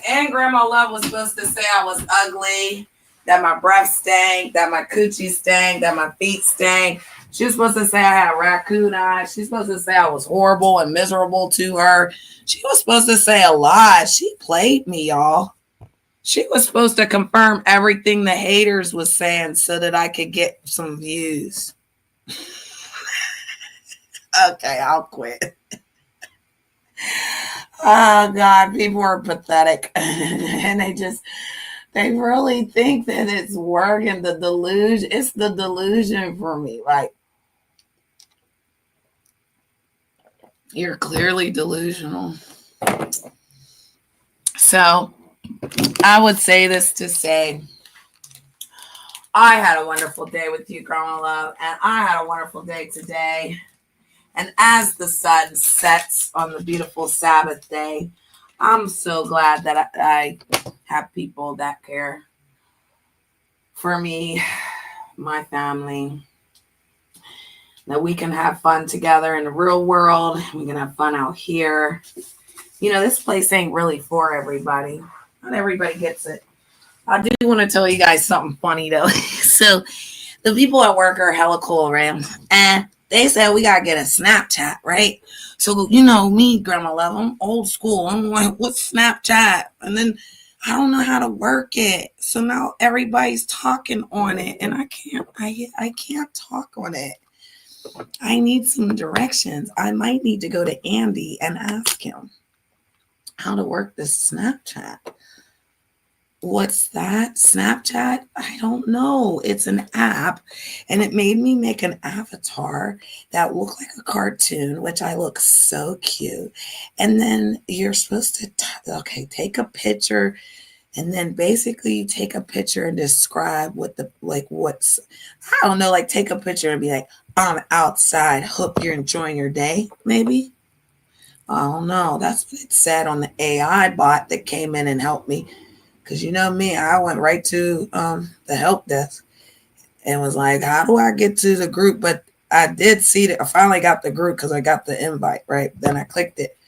And Grandma Love was supposed to say I was ugly, that my breath stank, that my coochie stank, that my feet stank. She was supposed to say I had raccoon eyes. She's supposed to say I was horrible and miserable to her. She was supposed to say a lot. She played me, y'all. She was supposed to confirm everything the haters was saying so that I could get some views. Okay, I'll quit. Oh, God, people are pathetic. And they really think that it's working. The delusion, it's the delusion for me. Like, you're clearly delusional. So, I would say this to say, I had a wonderful day with you, Grandma Love, and I had a wonderful day today. And as the sun sets on the beautiful Sabbath day, I'm so glad that I have people that care for me, my family, that we can have fun together in the real world. We can have fun out here. You know, this place ain't really for everybody. Not everybody gets it. I do want to tell you guys something funny, though. So the people at work are hella cool, right? they said we gotta get a Snapchat, right? So you know me, Grandma Love, I'm old school. I'm like, what's Snapchat? And then I don't know how to work it. So now everybody's talking on it, and I can't talk on it. I need some directions. I might need to go to Andy and ask him how to work this Snapchat. What's that? Snapchat? I don't know. It's an app, and it made me make an avatar that looked like a cartoon, which I look so cute. And then you're supposed to, take a picture, and then basically you take a picture and describe what I don't know, like take a picture and be like, I'm outside. Hope you're enjoying your day, maybe. I don't know. That's what it said on the AI bot that came in and helped me. Because you know me, I went right to the help desk and was like, how do I get to the group? But I did see that I finally got the group because I got the invite, right? Then I clicked it.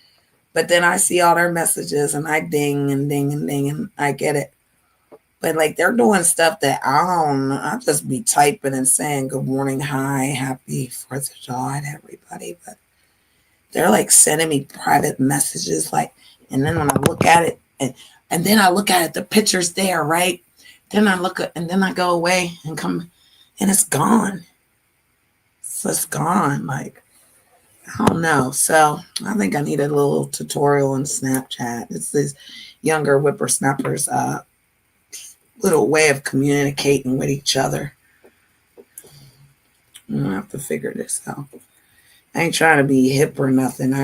But then I see all their messages and I ding and ding and ding and I get it. But like they're doing stuff that I don't know. I'll just be typing and saying good morning, hi, happy 4th of July to everybody. But they're like sending me private messages, like, and then when I look at it and then I look at it, the picture's there, right? Then I look at, and then I go away and come, and it's gone. So it's gone. Like, I don't know. So I think I need a little tutorial on Snapchat. It's this younger whippersnappers' little way of communicating with each other. I'm gonna have to figure this out. I ain't trying to be hip or nothing.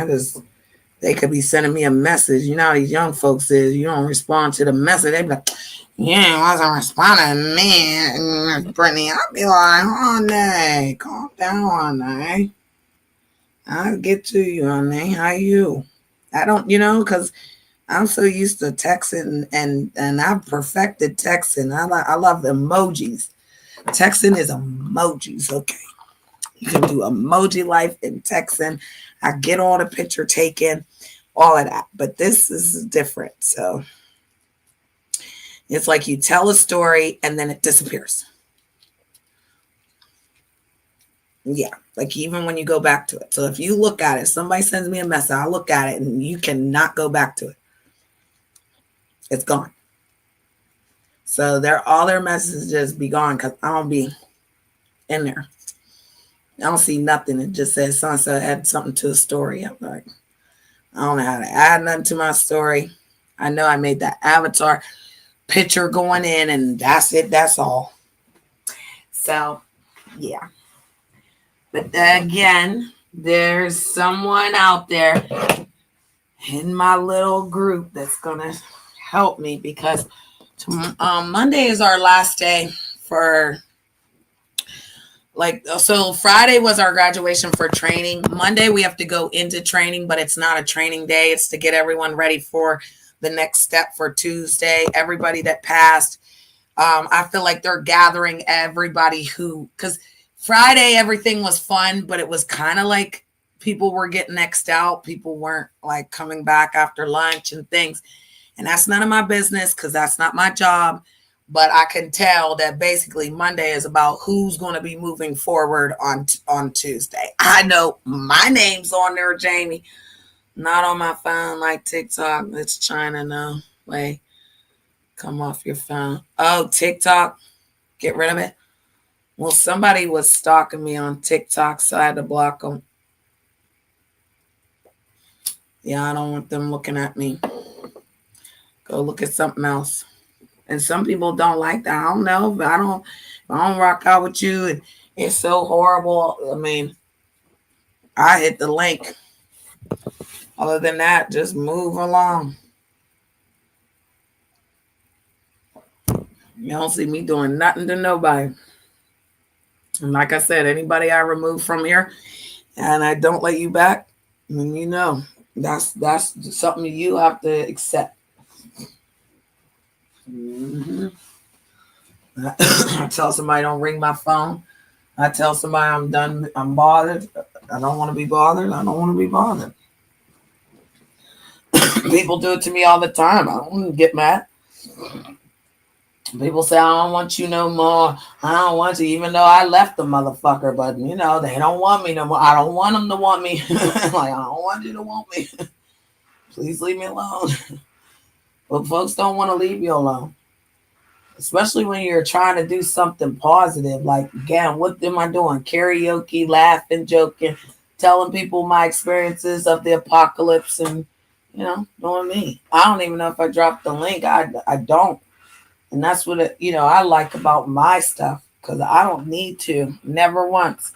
They could be sending me a message. You know how these young folks is. You don't respond to the message. They be like, yeah, I wasn't responding to me, Brittany. I'll be like, honey, calm down, honey. I'll get to you, honey. How you? I don't, because I'm so used to texting and I've perfected texting. I love emojis. Texting is emojis, okay? You can do emoji life in texting. I get all the picture taken, all of that. But this is different. So it's like you tell a story and then it disappears. Yeah, like even when you go back to it. So if you look at it, somebody sends me a message, I look at it and you cannot go back to it. It's gone. So all their messages be gone because I don't be in there. I don't see nothing. It just says so-and-so had something to a story. I'm like, I don't know how to add nothing to my story. I know I made that avatar picture going in and that's it. That's all. So, yeah. But again, there's someone out there in my little group that's going to help me because Monday is our last day for... So Friday was our graduation for training. Monday, we have to go into training, but it's not a training day. It's to get everyone ready for the next step for Tuesday. Everybody that passed, I feel like they're gathering everybody because Friday, everything was fun, but it was kind of like people were getting X'd out. People weren't like coming back after lunch and things. And that's none of my business because that's not my job. But I can tell that basically Monday is about who's going to be moving forward on Tuesday. I know my name's on there, Jamie. Not on my phone like TikTok. It's China now. Wait, come off your phone. Oh, TikTok. Get rid of it. Well, somebody was stalking me on TikTok, so I had to block them. Yeah, I don't want them looking at me. Go look at something else. And some people don't like that. I don't know. But I don't rock out with you. And it's so horrible. I mean, I hit the link. Other than that, just move along. You don't see me doing nothing to nobody. And like I said, anybody I remove from here and I don't let you back, then you know that's something you have to accept. Mm-hmm. I tell somebody don't ring my phone. I tell somebody I'm done. I'm bothered. I don't want to be bothered. I don't want to be bothered. People do it to me all the time. I don't want to get mad. People say, I don't want you no more. I don't want you, even though I left the motherfucker. But, they don't want me no more. I don't want them to want me. Like, I don't want you to want me. Please leave me alone. But folks don't want to leave you alone. Especially when you're trying to do something positive. Like, again, what am I doing? Karaoke, laughing, joking, telling people my experiences of the apocalypse and, doing me. I don't even know if I dropped the link. I don't. And that's what I like about my stuff, because I don't need to. Never once.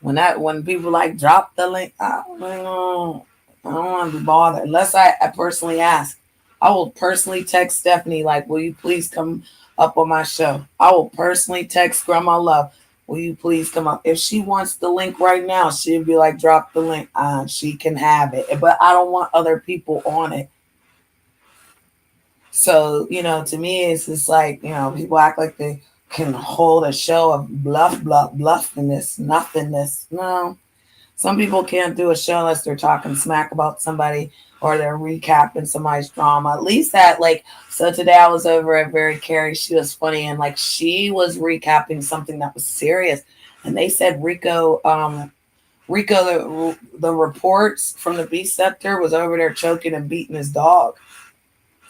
When people like drop the link, I don't want to be bothered unless I personally ask. I will personally text Stephanie like, "Will you please come up on my show?" I will personally text Grandma Love, "Will you please come up?" If she wants the link right now, she'll be like, "Drop the link." She can have it, but I don't want other people on it. So, to me, it's just like, people act like they can hold a show of bluffiness, nothingness. No, some people can't do a show unless they're talking smack about somebody or they're recapping somebody's drama. At least that, like, so today I was over at Very Carrie. She was funny, and like she was recapping something that was serious. And they said Rico, the reports from the beef sector was over there choking and beating his dog.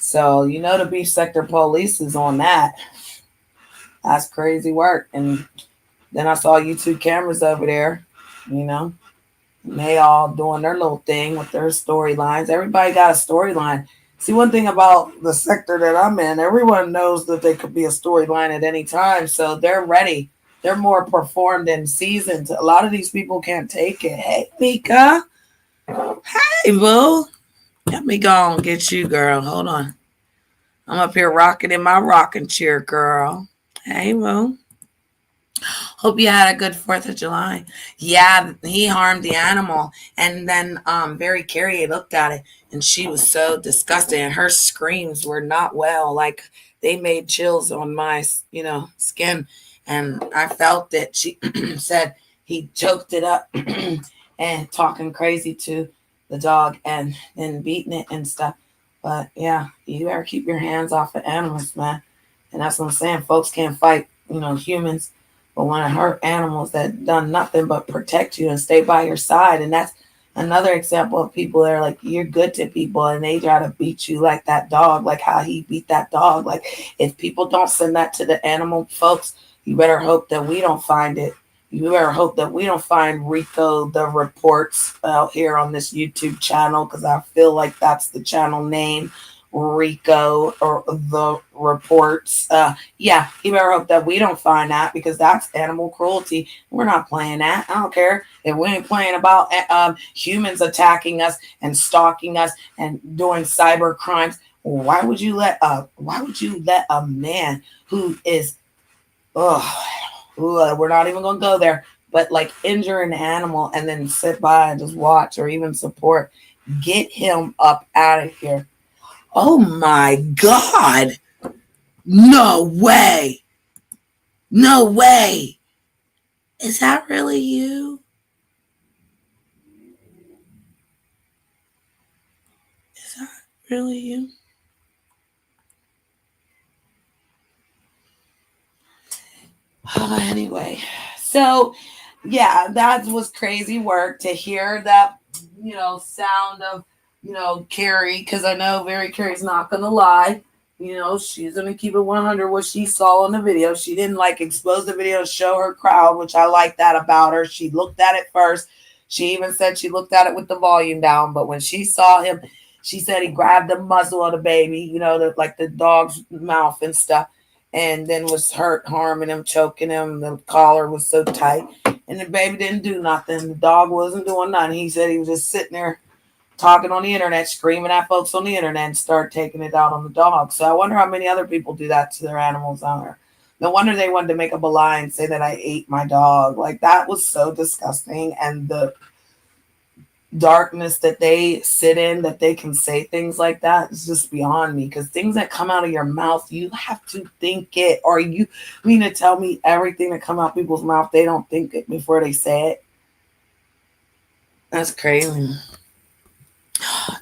So, the beef sector police is on that. That's crazy work. And then I saw YouTube cameras over there, and they all doing their little thing with their storylines. Everybody got a storyline. See, one thing about the sector that I'm in, everyone knows that they could be a storyline at any time. So they're ready. They're more performed and seasoned. A lot of these people can't take it. Hey, Mika. Hey, boo. Let me go and get you, girl. Hold on. I'm up here rocking in my rocking chair, girl. Hey, boo. Hope you had a good 4th of July. Yeah, he harmed the animal. And then Very Carrie looked at it, and she was so disgusted. And her screams were not well. Like, they made chills on my, skin. And I felt that she said he choked it up and talking crazy to the dog and beating it and stuff. But, yeah, you better keep your hands off of animals, man. And that's what I'm saying. Folks can't fight, humans. But when it hurt animals that done nothing but protect you and stay by your side. And that's another example of people that are like, you're good to people, and they try to beat you like that dog, like how he beat that dog. Like, if people don't send that to the animal folks, you better hope that we don't find it. You better hope that we don't find Rico the Reports out here on this YouTube channel, because I feel like that's the channel name. Rico or the Reports. Yeah, you better hope that we don't find that, because that's animal cruelty. We're not playing that. I don't care if we ain't playing about humans attacking us and stalking us and doing cyber crimes. Why would you let a man who is we're not even gonna go there, but like injure an animal and then sit by and just watch or even support? Get him up out of here. Oh my God. No way. No way. Is that really you? Is that really you? Anyway, so yeah, that was crazy work to hear that, sound of, Carrie, because I know Very Carrie's not going to lie. She's going to keep it 100 what she saw in the video. She didn't like expose the video, show her crowd, which I like that about her. She looked at it first. She even said she looked at it with the volume down. But when she saw him, she said he grabbed the muzzle of the baby, like the dog's mouth and stuff, and then was harming him, choking him. The collar was so tight. And the baby didn't do nothing. The dog wasn't doing nothing. He said he was just sitting there talking on the internet, screaming at folks on the internet, and start taking it out on the dog. So I wonder how many other people do that to their animals on there. No wonder they wanted to make up a lie and say that I ate my dog. Like, that was so disgusting. And the darkness that they sit in, that they can say things like that, is just beyond me. Because things that come out of your mouth, you have to think it. Or you mean to tell me everything that come out people's mouth, they don't think it before they say it? That's crazy.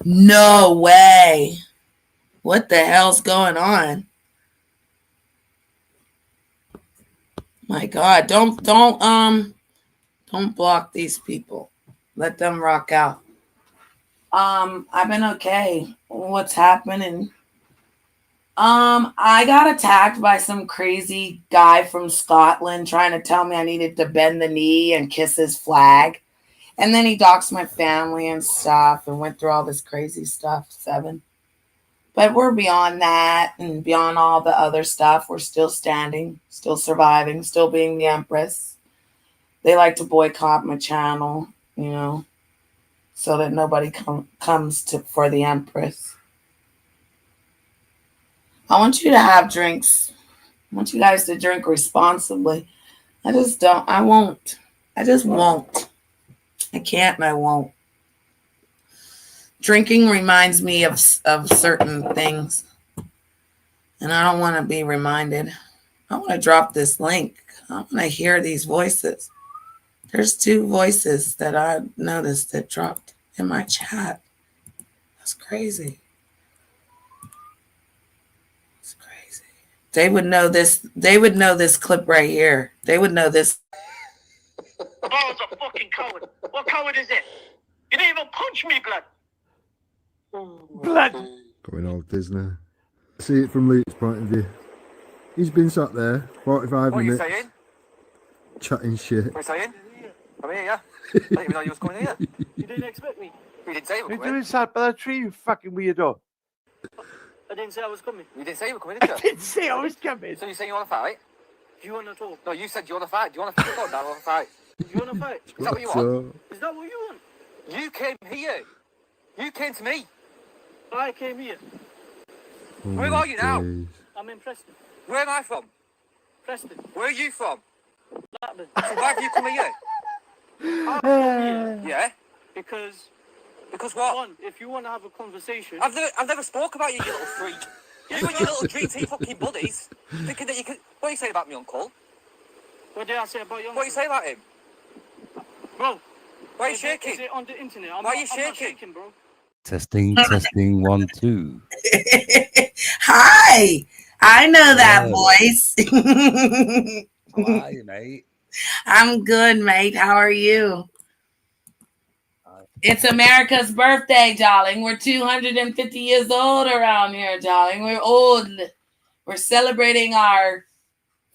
No way. What the hell's going on? My God, don't block these people. Let them rock out. I've been okay. What's happening? I got attacked by some crazy guy from Scotland trying to tell me I needed to bend the knee and kiss his flag. And then he doxed my family and stuff and went through all this crazy stuff, 7. But we're beyond that and beyond all the other stuff. We're still standing, still surviving, still being the Empress. They like to boycott my channel, so that nobody comes for the Empress. I want you to have drinks. I want you guys to drink responsibly. I just won't. I just won't. I can't and I won't. Drinking reminds me of certain things. And I don't want to be reminded. I want to drop this link. I want to hear these voices. There's 2 voices that I noticed that dropped in my chat. That's crazy. It's crazy. They would know this. They would know this clip right here. They would know this. Ball's a fucking coward. What coward is it? You didn't even punch me, blood. Blood. Going all Disney. See it from Luke's point of view. He's been sat there 45 minutes. What are you saying? Chatting shit. What are you saying? I'm here, yeah. I didn't even know you was coming here. You didn't expect me. You didn't say you were You're coming. doing sat by the tree, you fucking weirdo. I didn't say I was coming. You didn't say you were coming, did I you? didn't say I was coming. So you saying you want to fight? Do you want to talk? No, you said you want to fight. Do you want to fight? Or want to fight? Do you want to fight? Is that what you want? Is that what you want? You came here. You came to me. I came here. Where are you now? I'm in Preston. Where am I from? Preston. Where are you from? Blackburn. So why have you come here? I come here Yeah? because, Because what? one, if you want to have a conversation, I've never spoke about you, you little freak. You and your little dream fucking buddies, thinking that you could... What are you saying about me, uncle? what did I say about your What are you saying about him? Bro, Why are you is shaking? it on the internet? Why are you I'm not shaking? shaking, bro. Testing, 1, 2. Hi. I know that Hello. voice. How are you, mate? I'm good, mate. How are you? It's America's birthday, darling. We're 250 years old around here, darling. We're old. We're celebrating our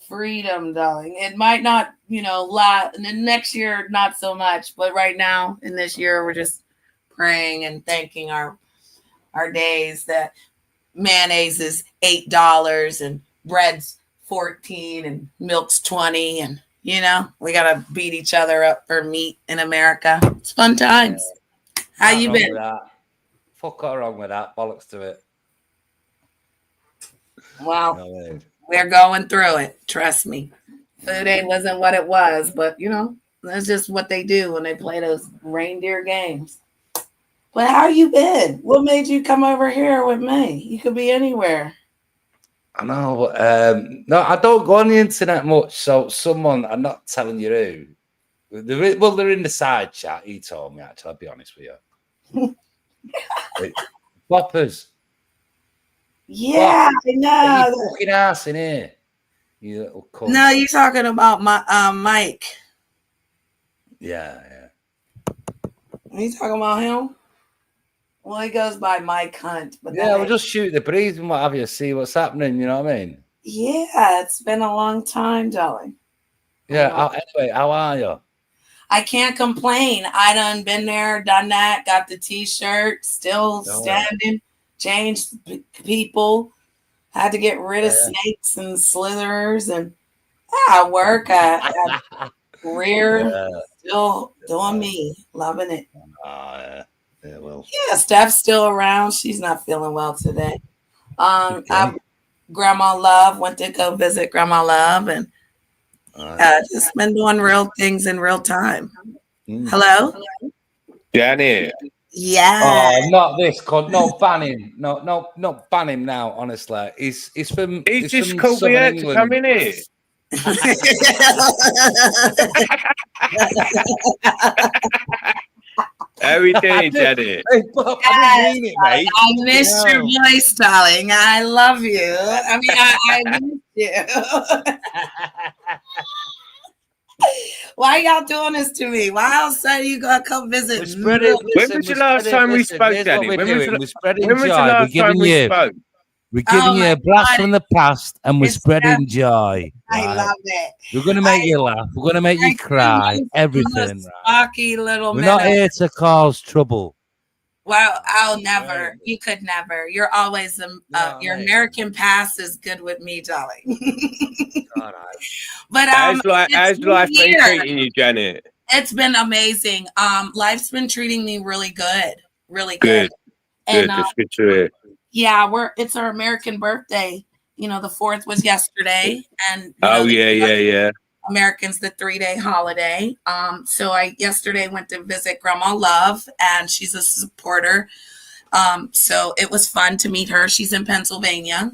freedom, darling. It might not, last. And then next year, not so much. But right now, in this year, we're just praying and thanking our days that mayonnaise is $8 and bread's $14 and milk's $20 and we gotta beat each other up for meat in America. It's fun times. How you been? Fuck all wrong with that. Bollocks to it. Well, You know what I mean? we're going through it. Trust me. Food ain't wasn't what it was, but that's just what they do when they play those reindeer games. But how you been? What made you come over here with me? You could be anywhere. I know. No, I don't go on the internet much. So someone, I'm not telling you who. They're in the side chat. He told me, actually, I'll be honest with you. Boppers. Yeah, I Get know. your fucking ass in here. You little cunt. No, you're talking about my Mike. Yeah. Are you talking about him? Well, he goes by Mike Hunt. But Yeah, we'll just shoot the breeze and what have you, see what's happening, you know what I mean? Yeah, it's been a long time, darling. Yeah, anyway, how are you? I can't complain. I done been there, done that, got the t-shirt, still standing, changed people, had to get rid of snakes and slitherers, and I work, I career, still doing me, loving it. Yeah, well. Yeah, Steph's still around. She's not feeling well today. Grandma Love went to go visit Grandma Love, and just been doing real things in real time. Hello, Janet. yeah. Oh, not this cunt. No, ban him. No, ban him now. Honestly, he's from. He's just from called me Southern out to England. come in here. How are we doing, Janet? Hey, Bob, I didn't mean it, mate. I missed your voice, darling. I love you. I mean, I miss you. Why y'all doing this to me? Why all of a sudden you gonna come visit? We're spreading. When Listen, was the we're last spreading. time we Listen, spoke, here's Danny? what we're doing. We're spreading When was the joy. We're last time giving we you. spoke? We're giving Oh you my a blast God, from the past, and we're it's spreading joy. I Right? love it. We're gonna make you laugh. We're gonna make you cry. Everything. Right? Sparky little We're not minnow. here to cause trouble. Well, I'll never. You could never. You're always your American past is good with me, darling. All right. But How's it's life been here. treating you, Janet? It's been amazing. Life's been treating me really good, really Good. good. And Good. That's good to hear. yeah, it's our American birthday. You know, the 4th was yesterday, and Oh yeah. Americans the 3-day holiday. So I yesterday went to visit Grandma Love, and she's a supporter. So it was fun to meet her. She's in Pennsylvania.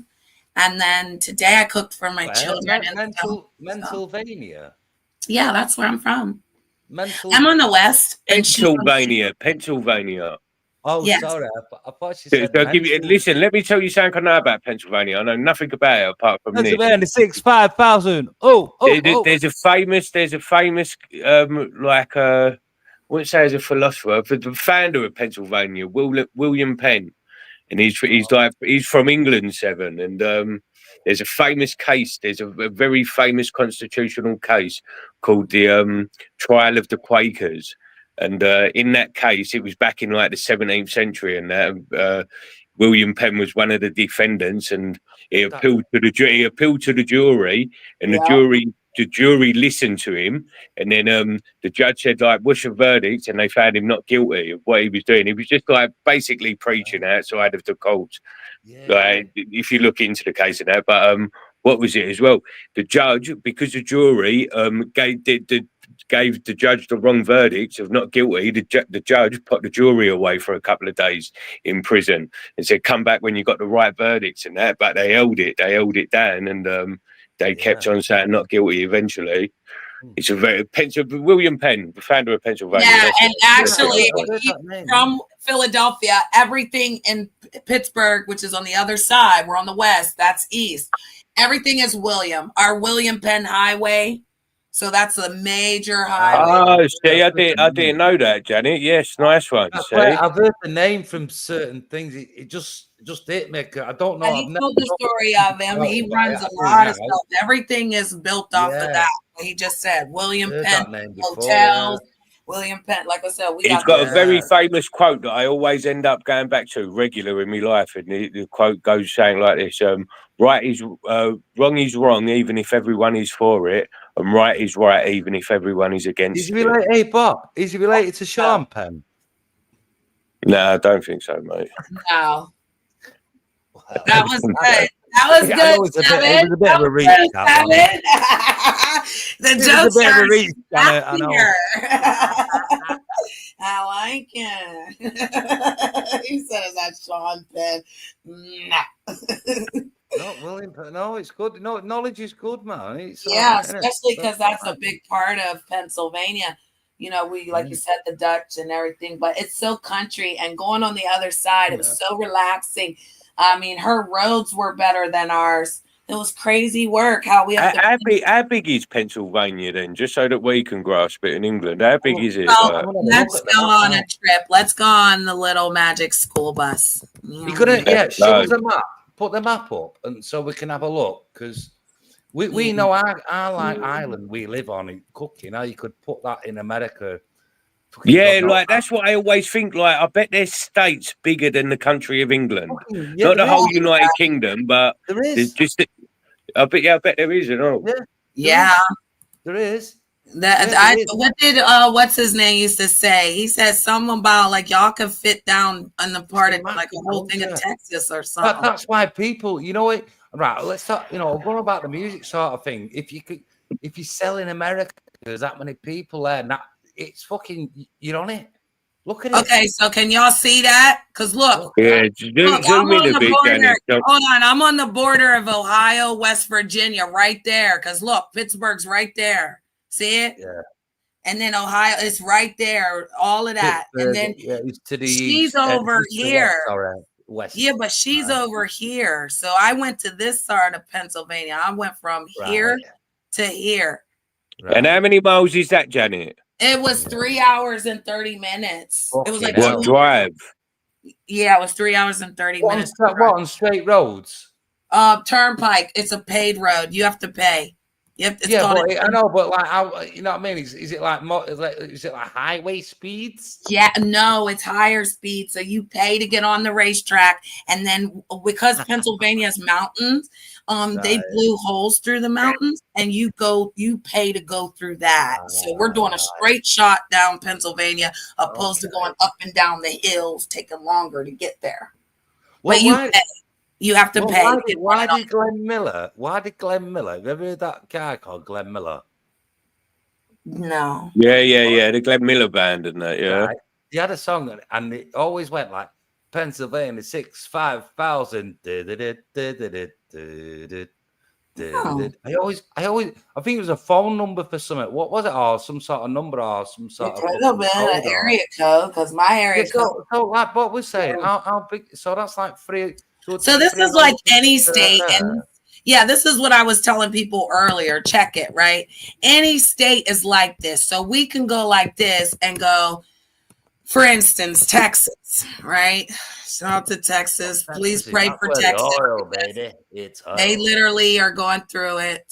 And then today I cooked for my children. Pennsylvania. Yeah, that's where I'm from. I'm on the west. Pennsylvania. Oh, yes. sorry. I thought she said. Listen, let me tell you something I know about Pennsylvania. I know nothing about it apart from Pennsylvania, this. 5,000. There's a famous I wouldn't say as a philosopher, but the founder of Pennsylvania, William Penn, and he's from England, Seven, and there's a famous case. There's a very famous constitutional case called the Trial of the Quakers. And in that case, it was back in like the 17th century, and William Penn was one of the defendants, and he appealed to the jury, and the jury listened to him, and then the judge said, like, "What's your verdict?" And they found him not guilty of what he was doing. He was just like basically preaching outside of the court. Like, if you look into the case of that, but what was it as well? The judge, because the jury gave the judge the wrong verdict of not guilty, the judge put the jury away for a couple of days in prison and said, "Come back when you got the right verdicts," and that. But they held it down, and they kept on saying not guilty eventually. It's a very William Penn, the founder of Pennsylvania. Yeah, and actually, from Philadelphia, everything in Pittsburgh, which is on the other side, we're on the west, that's east. Everything is William. Our William Penn Highway. So that's a major highway. Oh, see, I didn't know that, Janet. Yes, nice one. I've heard the name from certain things. It just hit me. I don't know. And he told the story of him. He runs a lot of stuff. Everything is built off of that. He just said William Penn Hotels. William Penn, like I said, he's got a very famous quote that I always end up going back to regular in my life, and the quote goes saying like this: "Right is wrong is wrong, even if everyone is for it, and right is right, even if everyone is against it." Hey, Bob, is he related to Sean Penn? No, I don't think so, mate. No. That was good. That was good. It was a bit of a reach. The jokes are I know. I like it. He said, "Is that Sean Penn?" No, William. No, it's good. No, knowledge is good, man. Especially because that's a big part of Pennsylvania. You know, we, like you said, the Dutch and everything, but it's so country, and going on the other side, it was so relaxing. I mean, her roads were better than ours. It was crazy work. How big is Pennsylvania then? Just so that we can grasp it in England. How big is it? Let's go on a trip. Let's go on the little magic school bus. You couldn't, show us a map. Put the map up, and so we can have a look, because we know our island we live on in cooking. How you could put that in America. Yeah, like that's what I always think. Like, I bet there's states bigger than the country of England. Not the whole United Kingdom, but there is. I bet there is, Yeah, there is. What did what's his name used to say? He said something about like y'all can fit down on the part of like a whole thing of Texas or something. That's why people, you know it. Right, let's talk. Going about the music sort of thing. If you sell in America, there's that many people there. It's fucking, you're on it. Look at it. Okay, so can y'all see that? Because look. Yeah, zoom in a bit, Janet. Hold on, I'm on the border of Ohio, West Virginia, right there. Because look, Pittsburgh's right there. See it? Yeah. And then Ohio is right there, all of that. And then it's to the she's east, over here. West. Yeah, but she's over here. So I went to this side of Pennsylvania. I went from here to here. Right. And how many miles is that, Janet? It was 3 hours and 30 minutes. It was like What drive? Yeah, it was 3 hours and 30 minutes. What on straight roads? Turnpike. It's a paid road. You have to pay. Yeah, but I know, but like, you know what I mean? Is it like is it like highway speeds? Yeah, no, it's higher speed. So you pay to get on the racetrack, and then because Pennsylvania's mountains, they blew holes through the mountains, and you pay to go through that. So we're doing a straight shot down Pennsylvania, opposed to going up and down the hills, taking longer to get there. Well, but you pay. You have to pay. Why did Glenn Miller? Have you ever heard that guy called Glenn Miller? No. Yeah. The Glenn Miller band and that. Yeah. Right. He had a song and it always went like Pennsylvania 65,000. I think it was a phone number for something. What was it? Or some sort of number or some sort of. It could have been an area code because my area code. So like what we're saying, how big? So that's like 3. So this is like any state, and yeah, this is what I was telling people earlier. Check it, right? Any state is like this. So we can go like this and go, for instance, Texas, right? Shout out to Texas. Please pray for Texas. They literally are going through it.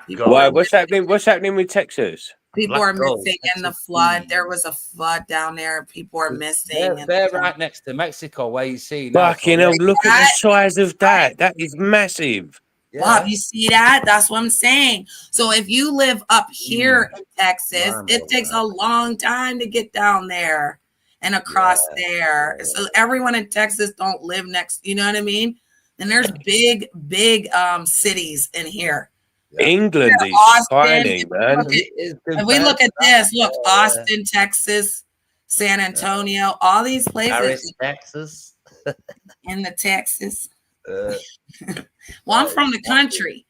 Why? What's happening? What's happening with Texas? People are missing in the flood. There was a flood down there. People are missing. They're right next to Mexico, where you see. Fucking hell, look at the size of that. That is massive. Yeah. Bob, you see that? That's what I'm saying. So if you live up here in Texas, it takes a long time to get down there and across there. So everyone in Texas don't live next. You know what I mean? And there's big cities in here. England is tiny, man. If we look at this, look, Austin, Texas, San Antonio, all these places. Paris, Texas. In the Texas. Well, I'm from the country.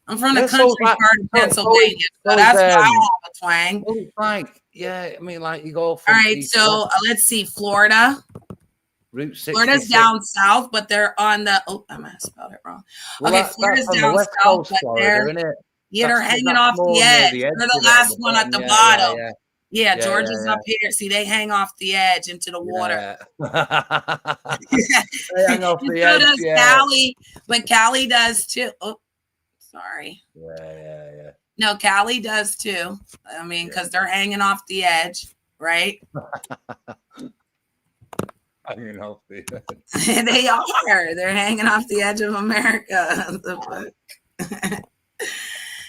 I'm from the country part of Pennsylvania, so that's why I have a twang. Like, yeah, I mean, like you go. All right, so let's see, Florida. Route 66. Florida's down south, but they're on the. Oh, I might have spelled it wrong. Well, okay, Florida's down south, but they're hanging off the edge. They're the last one at the bottom. Yeah, Georgia's up here. See, they hang off the edge into the water. They hang off the edge. So does Cali, but Cali does too. Oh, sorry. Yeah. No, Cali does too. I mean, because they're hanging off the edge, right? Hanging off the edge. They are. They're hanging off the edge of America.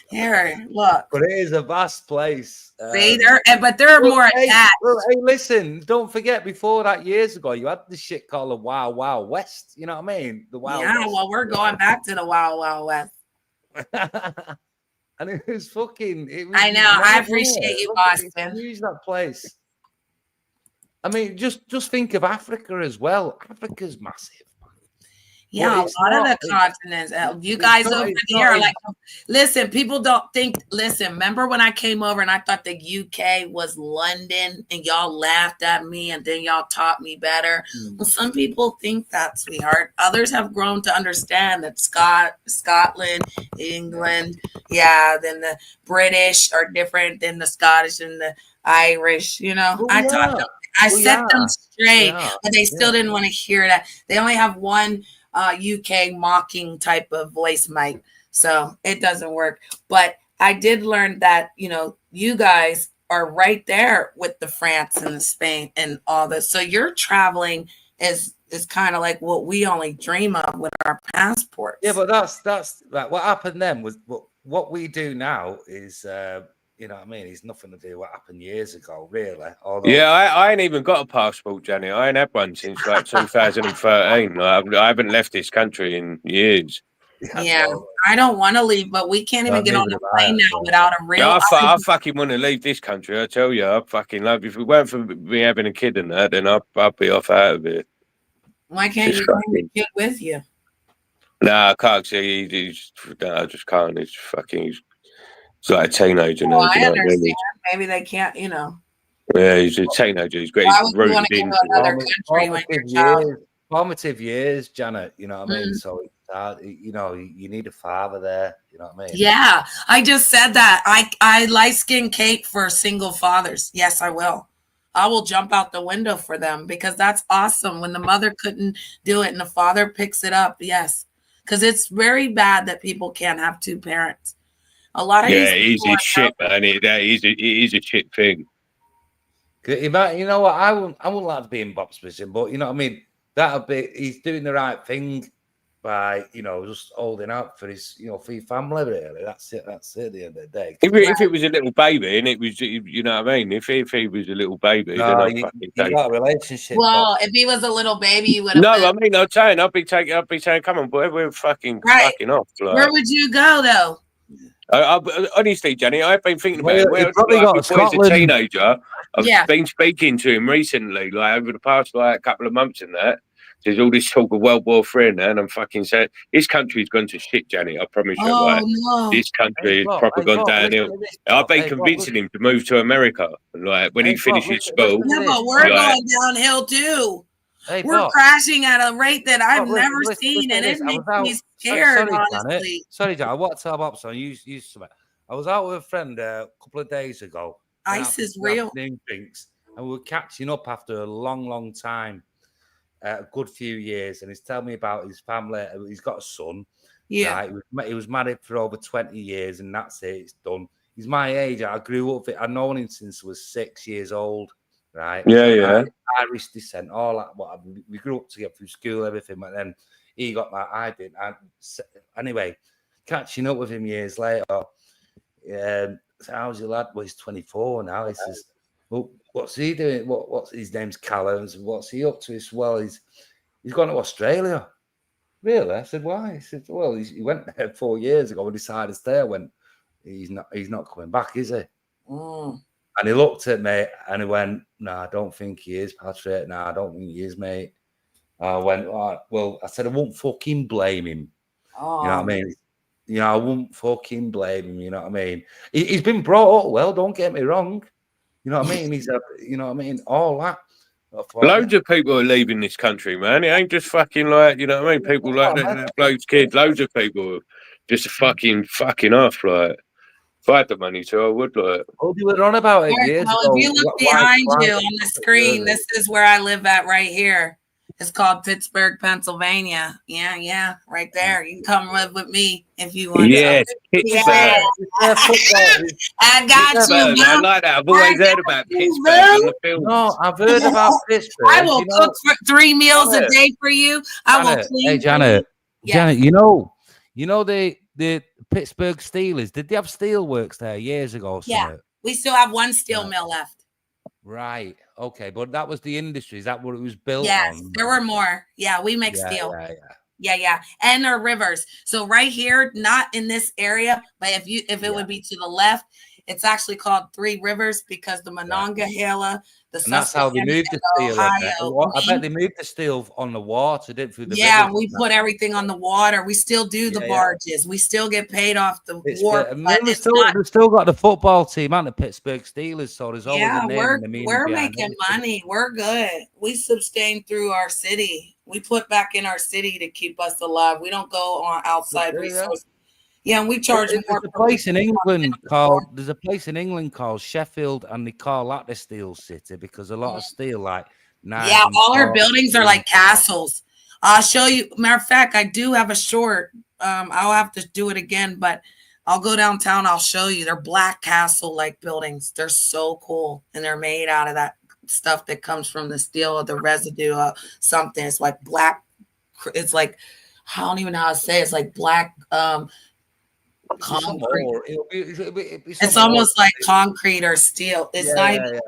Here, look. But it is a vast place. See, but they're more attached. Hey, listen, don't forget, before that, years ago, you had this shit called the Wild Wild West. You know what I mean? The Wild West. Well, we're going back to the Wild Wild West. And it was fucking. I know. I appreciate you, Boston. Use that place. I mean, just think of Africa as well. Africa's massive. Yeah, a lot of the continents. You guys over here are like, listen, people don't think, listen, remember when I came over and I thought the UK was London and y'all laughed at me and then y'all taught me better? Well, some people think that, sweetheart. Others have grown to understand that Scotland, England, then the British are different than the Scottish and the Irish, you know? I taught them. I set them straight, but they still didn't want to hear that. They only have one UK mocking type of voice mic, so it doesn't work. But I did learn that, you know, you guys are right there with the France and the Spain and all this. So your traveling is kind of like what we only dream of with our passports. Yeah, but that's like what happened then was what we do now is you know what I mean? It's nothing to do with what happened years ago, really. Although, I ain't even got a passport, Janet. I ain't had one since like 2013. I haven't left this country in years. Yeah, I don't want to leave, but we can't even get on the plane now without a real. I fucking want to leave this country. I tell you, I fucking love. If it weren't for me having a kid and that, then I'd be off out of it. Why can't you bring the kid with you? Nah, I can't. See, I just can't. It's fucking. He's like a teenager now. I understand. Maybe they can't, you know. Yeah, he's a teenager. He's great. Why would you want to go to another country when you're a child? Formative years, Janet. You know what I mean? So hard. You know, you need a father there. You know what I mean? Yeah, I just said that. I light skin cake for single fathers. Yes, I will. I will jump out the window for them because that's awesome. When the mother couldn't do it and the father picks it up, yes, because it's very bad that people can't have two parents. A lot of Yeah, these people it's shit, man. It is a shit thing. You know what? I wouldn't like to be in Bob's position, but you know what I mean. He's doing the right thing by just holding out for his for your family. Really, that's it. That's it. At the end of the day, If it was a little baby and it was, you know what I mean. If he was a little baby, then I'd fucking take. You got a relationship. Well, if he was a little baby, you would have. No, I mean, I'm saying I'd be saying, come on, boy, we're fucking off. Like. Where would you go though? Honestly, Jenny, I've been thinking about it. Well, probably got before he's a teenager, I've Yeah. been speaking to him recently, like over the past couple of months and that. There's all this talk of World War III and that, and I'm fucking saying, this country's gone to shit, Jenny. I promise you. Oh, like, no. this country is proper gone downhill. I've been convincing him to move to America. Like, when he finishes school. Yeah, but we're going downhill too. Hey, we're Bob, crashing at a rate that I've never listen, seen, listen and to this. it I makes was out- me scared, Sorry, honestly. Sorry, John. I want to tell Bob something. I was out with a friend a couple of days ago. Ice is real. Afternoon drinks, and we were catching up after a long, long time, a good few years. And he's telling me about his family. He's got a son. Yeah. Right? He was married for over 20 years, and that's it. It's done. He's my age. I grew up with it. I've known him since I was 6 years old. Right? Yeah. Irish descent, all that. We grew up together through school, everything. But then he got my I didn't. Anyway, catching up with him years later. So how's your lad? Well, he's 24 now. He says, "Well, what's he doing? What's his name's Callum? What's he up to?" He said, "Well, he's gone to Australia." Really? I said, "Why?" He said, "Well, he went there 4 years ago and decided to stay." I went, "He's not coming back, is he?" And he looked at me and he went, "No, I don't think he is, Patrick. No, I don't think he is, mate." I went, "Well," I said, "I won't fucking blame him." Oh. You know what I mean? I won't fucking blame him. You know what I mean? He's been brought up well. Don't get me wrong. You know what I mean? You know what I mean? All that. Loads of people are leaving this country, man. It ain't just fucking like, you know what I mean? People like loads of kids, loads of people just fucking off. Like, if I had the money to, I would. Like, you were on about it years ago. If you look behind you on the screen, this is where I live at right here. It's called Pittsburgh, Pennsylvania. Yeah, right there. You can come live with me if you want. Yes, Pittsburgh. I got you. I like that. I've always heard about Pittsburgh on the film. No, I've heard about Pittsburgh. I will cook for 3 meals a day for you. I will clean. Hey, Janet. Janet, you know the Pittsburgh Steelers. Did they have steelworks there years ago? Yeah, we still have one steel mill left. Right. Okay, but that was the industry. Is that what it was built yes, on? There were more. Yeah, we make steel. Yeah. And our rivers. So right here, not in this area, but if it would be to the left, it's actually called Three Rivers because the Monongahela, the and that's how they moved the steel. I bet they moved the steel on the water, did through the rivers. We put everything on the water. We still do the barges. We still get paid off the wharf. They've still got the football team and the Pittsburgh Steelers, so there's always a name. We're making money. We're good. We sustain through our city. We put back in our city to keep us alive. We don't go on outside resources. Yeah, and we charge more. There's a place in England called Sheffield, and they call that the Steel City because a lot of steel, like all our buildings are like castles. I'll show you. Matter of fact, I do have a short. I'll have to do it again, but I'll go downtown. I'll show you. They're black castle-like buildings. They're so cool, and they're made out of that stuff that comes from the steel or the residue of something. It's like black. It's like I don't even know how to say it. It's like black. Concrete. It's almost like concrete or steel. It's not even,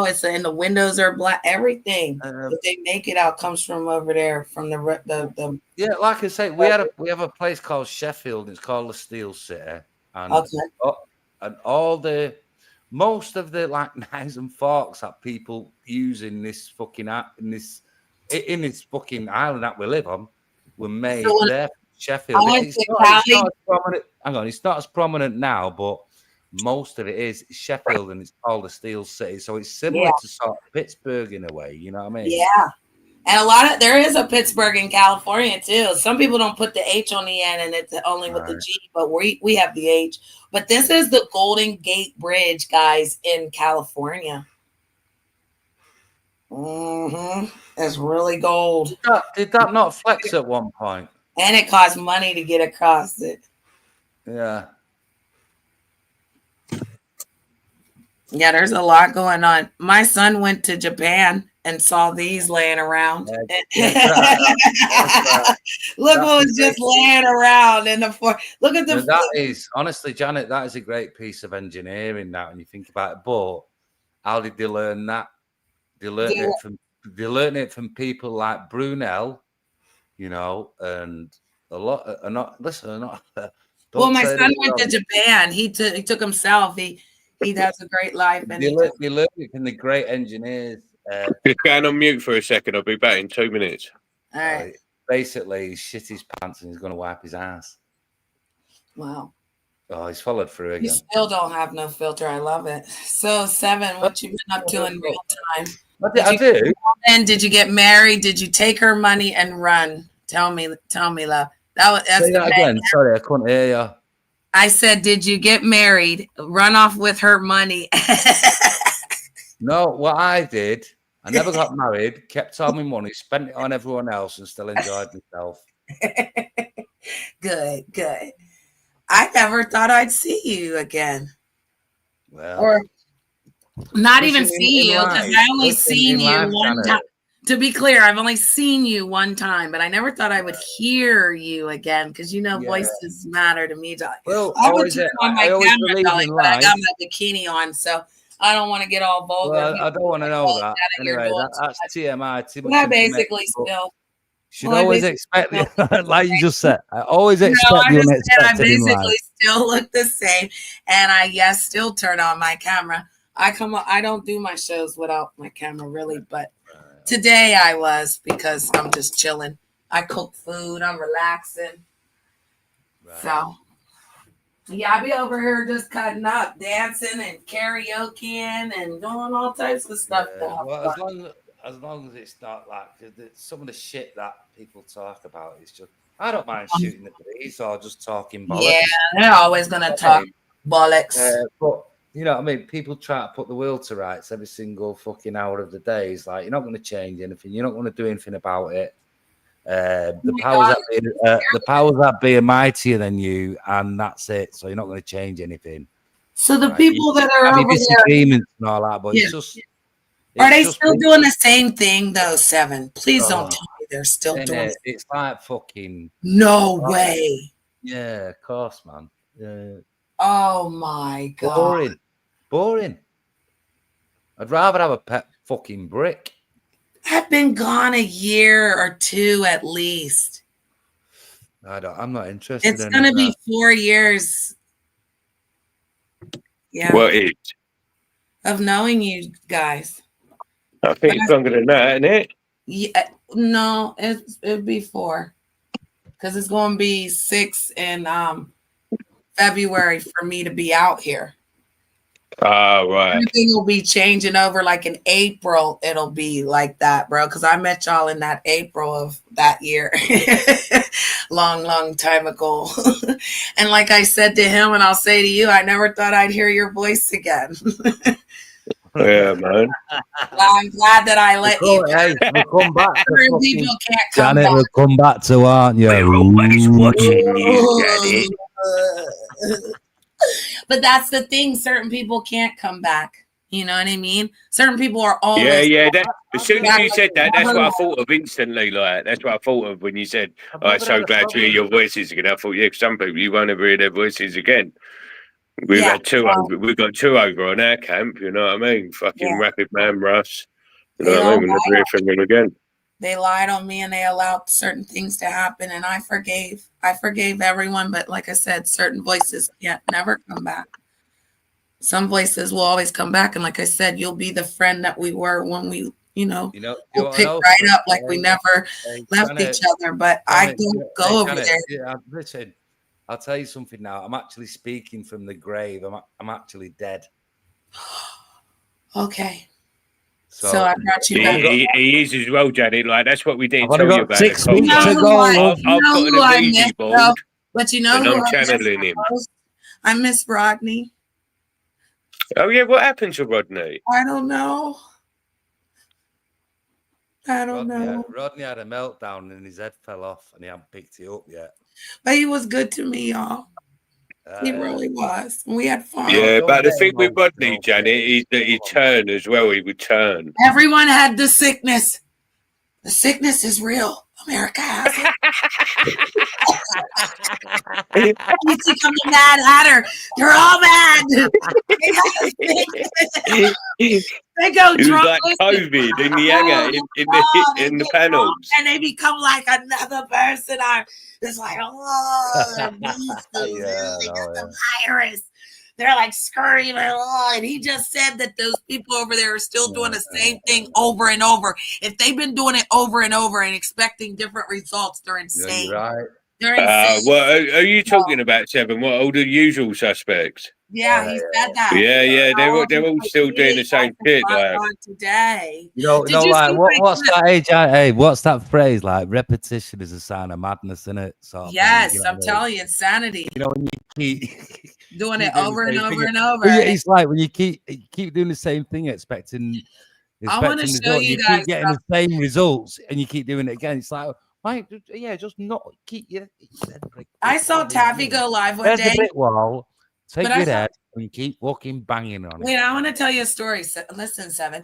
it's in the windows are black. Everything that they make it out comes from over there from the yeah, like I say, we have a place called Sheffield. It's called the Steel City, and most of the like knives and forks that people use in this fucking island that we live on were made there. Sheffield. It's not as prominent now, but most of it is Sheffield, and it's called the Steel City. So it's similar to sort of Pittsburgh in a way. You know what I mean? Yeah. And there is a Pittsburgh in California too. Some people don't put the H on the end and it's only with the G, but we have the H. But this is the Golden Gate Bridge, guys, in California. It's really gold. Did that not flex at one point? And it costs money to get across it. Yeah. Yeah, there's a lot going on. My son went to Japan and saw these laying around. Look what was just laying around in the floor. Look at the. That is honestly, Janet. That is a great piece of engineering. Now, when you think about it, but how did they learn that? They learned it from people like Brunel, you know, and a lot. Well, my son went to Japan. He took himself. He has a great life. And they learned it from the great engineers. Just going on mute for a second. I'll be back in 2 minutes. All right. Basically, he shit his pants and he's going to wipe his ass. Wow. Oh, he's followed through again. You still don't have no filter. I love it. So, 7, what you been up to in real time? What did I do? And did you get married? Did you take her money and run? Tell me, love. Say that again. Sorry, I couldn't hear you. I said, did you get married? Run off with her money? No, what I did, I never got married, kept all my money, spent it on everyone else, and still enjoyed myself. Good. I never thought I'd see you again. Well, or not even see you, because I only seen you one time. To be clear, I've only seen you one time, but I never thought I would hear you again, because voices matter to me. Well, I would turn on my camera, darling, but I got my bikini on, so I don't want to get all vulgar. Well, I don't want to know that. Anyway, that's TMI. I basically still. Should always expect it, like you just said. I always expect the unexpected. I basically still look the same, and I still turn on my camera. I don't do my shows without my camera, really, but today I was, because I'm just chilling. I cook food. I'm relaxing. Right. So. Yeah, I be over here just cutting up, dancing and karaokeing and doing all types of stuff. Well, as long as it's not like some of the shit that people talk about is just, I don't mind shooting the police or just talking bollocks. Yeah, they're always gonna talk bollocks. But you know what I mean? People try to put the world to rights every single fucking hour of the day. It's like, you're not going to change anything. You're not going to do anything about it. The powers that be are mightier than you, and that's it. So you're not going to change anything. So the people that are over disagreements and all that, but are they still doing the same thing though? 7. Please don't tell me they're still doing it. It's like fucking no way. Yeah, of course, man. Yeah. Oh my god. Boring. I'd rather have a pet fucking brick. I've been gone a year or 2 at least. I'm not interested. It's gonna be 4 years. Yeah. What is? Of knowing you guys. I think it's longer than that, isn't it? Yeah. No, it'd be 4. Because it's gonna be 6 in February for me to be out here. Oh, right. Everything will be changing over, like in April. It'll be like that, bro. Because I met y'all in that April of that year. long time ago. And like I said to him, and I'll say to you, I never thought I'd hear your voice again. Yeah, man. Well, I'm glad that I let you. Hey, we'll come back. People can't come Janet back. will come back to, aren't you? We're always watching you, Daddy. But that's the thing. Certain people can't come back. You know what I mean? Certain people are always. Yeah. As soon as you said that, that's what I thought of instantly. Like, that's what I thought of when you said, "I'm so glad to hear your voices again." I thought, yeah, some people you won't ever hear their voices again. We've had 2 over. We've got 2 over on our camp. You know what I mean? Fucking Rapid Man Russ. You know what I mean? We'll never hear from him again. They lied on me and they allowed certain things to happen, and I forgave. I forgave everyone, but like I said, certain voices can't never come back. Some voices will always come back, and like I said, you'll be the friend that we were when we, we'll pick right up like we never left each other. But I don't go over there. Yeah, listen, I'll tell you something now. I'm actually speaking from the grave. I'm actually dead. Okay. So I brought you back. He is as well, Janet. Like that's what we didn't I've tell only you got about. 6 the feet You know to who go. I, Love. you I've know got an who I Ouija miss, board, though? But you know and who I'm I miss channeling the him. most? I miss Rodney. Oh yeah, what happened to Rodney? I don't know. I don't know. Rodney had a meltdown and his head fell off and he hadn't picked it up yet. But he was good to me, y'all. He really was. We had fun. Yeah, don't but the get thing with emotional, Rodney, Janet, is that he turned as well. He would turn. Everyone had the sickness. The sickness is real. America has it. You see, come the Mad Hatter. They're all mad. They go It was drunk. like COVID in the hangar, in the panels. And they become like another person. It's like, oh, these fools, they got the virus. They're like screaming, oh, and he just said that those people over there are still doing the same thing over and over. If they've been doing it over and over and expecting different results, they're insane. You're right. They're insane. What are you talking about, Seven? What all the usual suspects? Yeah, he said that. Yeah, they're all still doing the same shit. Like today. You know, like what's that? Hey, what's that phrase? Like repetition is a sign of madness, isn't it? So yes, I'm telling you, insanity. You know, when you keep doing it over and over and over. Well, yeah, it's like when you keep doing the same thing, expecting I want to show you guys. Keep getting the same results, and you keep doing it again. It's like, right, yeah, just not keep your. I saw Taffy go live one day. A bit wall. Take your head and keep walking banging on it. Wait, I want to tell you a story. Listen, Seven.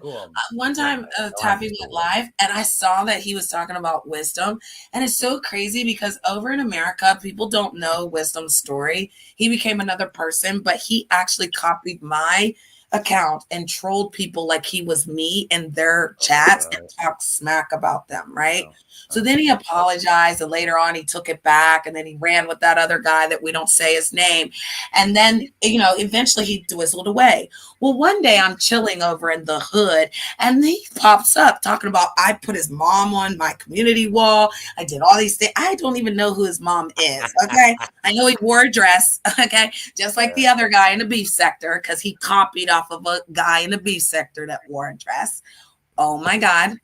One time, Taffy went live, and I saw that he was talking about wisdom, and it's so crazy because over in America, people don't know Wisdom's story. He became another person, but he actually copied my account and trolled people like he was me in their chats and talked smack about them, right? So then he apologized, and later on he took it back, and then he ran with that other guy that we don't say his name, and then eventually he dwizzled away. Well, one day I'm chilling over in the hood, and he pops up talking about I put his mom on my community wall. I did all these things. I don't even know who his mom is. Okay, I know he wore a dress. Okay, just like the other guy in the beef sector, because he copied off of a guy in the beef sector that wore a dress. Oh my God.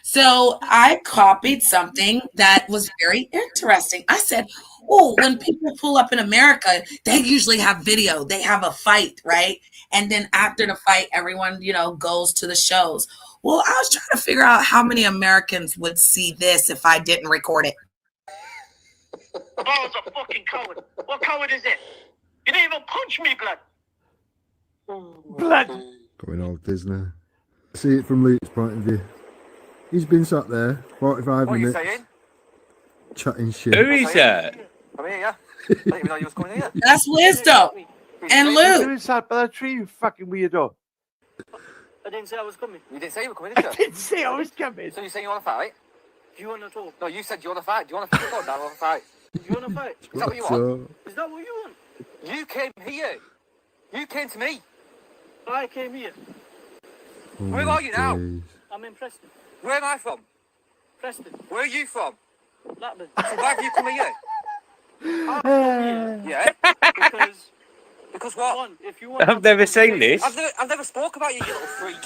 So I copied something that was very interesting. I said, oh, when people pull up in America, they usually have video. They have a fight, right? And then after the fight, everyone, goes to the shows. Well, I was trying to figure out how many Americans would see this if I didn't record it. Ball's a fucking coward. What coward is it? You didn't even punch me, blood. Blood. Going all Disney. See it from Luke's point of view. He's been sat there 45 minutes. What are you saying? Chatting shit. Who is that? I'm here, yeah. I didn't even know you was coming here. That's Wisdom. And Luke. You sat by the tree, you fucking weirdo. I didn't say I was coming. You didn't say you were coming, did you? I didn't say I was coming. So you saying you want to fight? Do you want to talk? No, you said you want to fight. Do you want to fight? I want to fight. Do you want to fight? Is that what you want? Is that what you want? You came here. You came to me. I came here. Oh, Where are you now? I'm in Preston. Where am I from? Preston. Where are you from? Blackburn. So why have you come here? I'm here Yeah. Because what? one, if you want I've never seen this. I've never spoke about you, you little freak.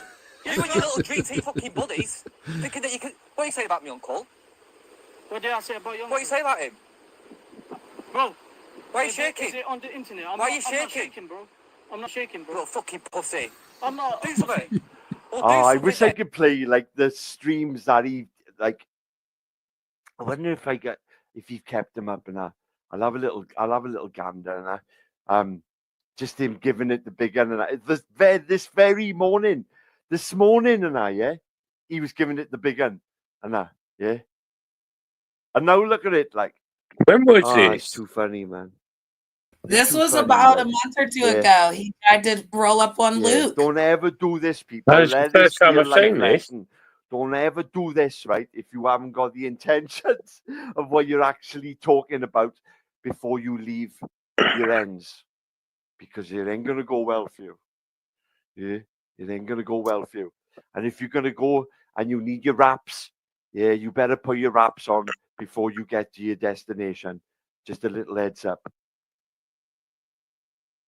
You and your little green tea fucking buddies, thinking that you could. What are you saying about me, uncle? What did I say about you? What are you saying about him? Bro. Why are you Is shaking? it on the internet? Why are you I'm not shaking? shaking, bro. I'm not shaking, bro. Little fucking pussy. I'm not. Do something. Oh, I wish I could play like the streams that he like. I wonder if he kept them up, and I'll have a little gander, and just him giving it the big one, and this very morning, and he was giving it the big one, and yeah, and now look at it, like When was it's this? too funny, man. This was about a month or two ago. He tried to roll up on Luke. Don't ever do this, people. That's the first time I've seen this. Don't ever do this, right? If you haven't got the intentions of what you're actually talking about before you leave your ends, because it ain't gonna go well for you. Yeah, it ain't gonna go well for you. And if you're gonna go and you need your wraps, yeah, you better put your wraps on before you get to your destination. Just a little heads up.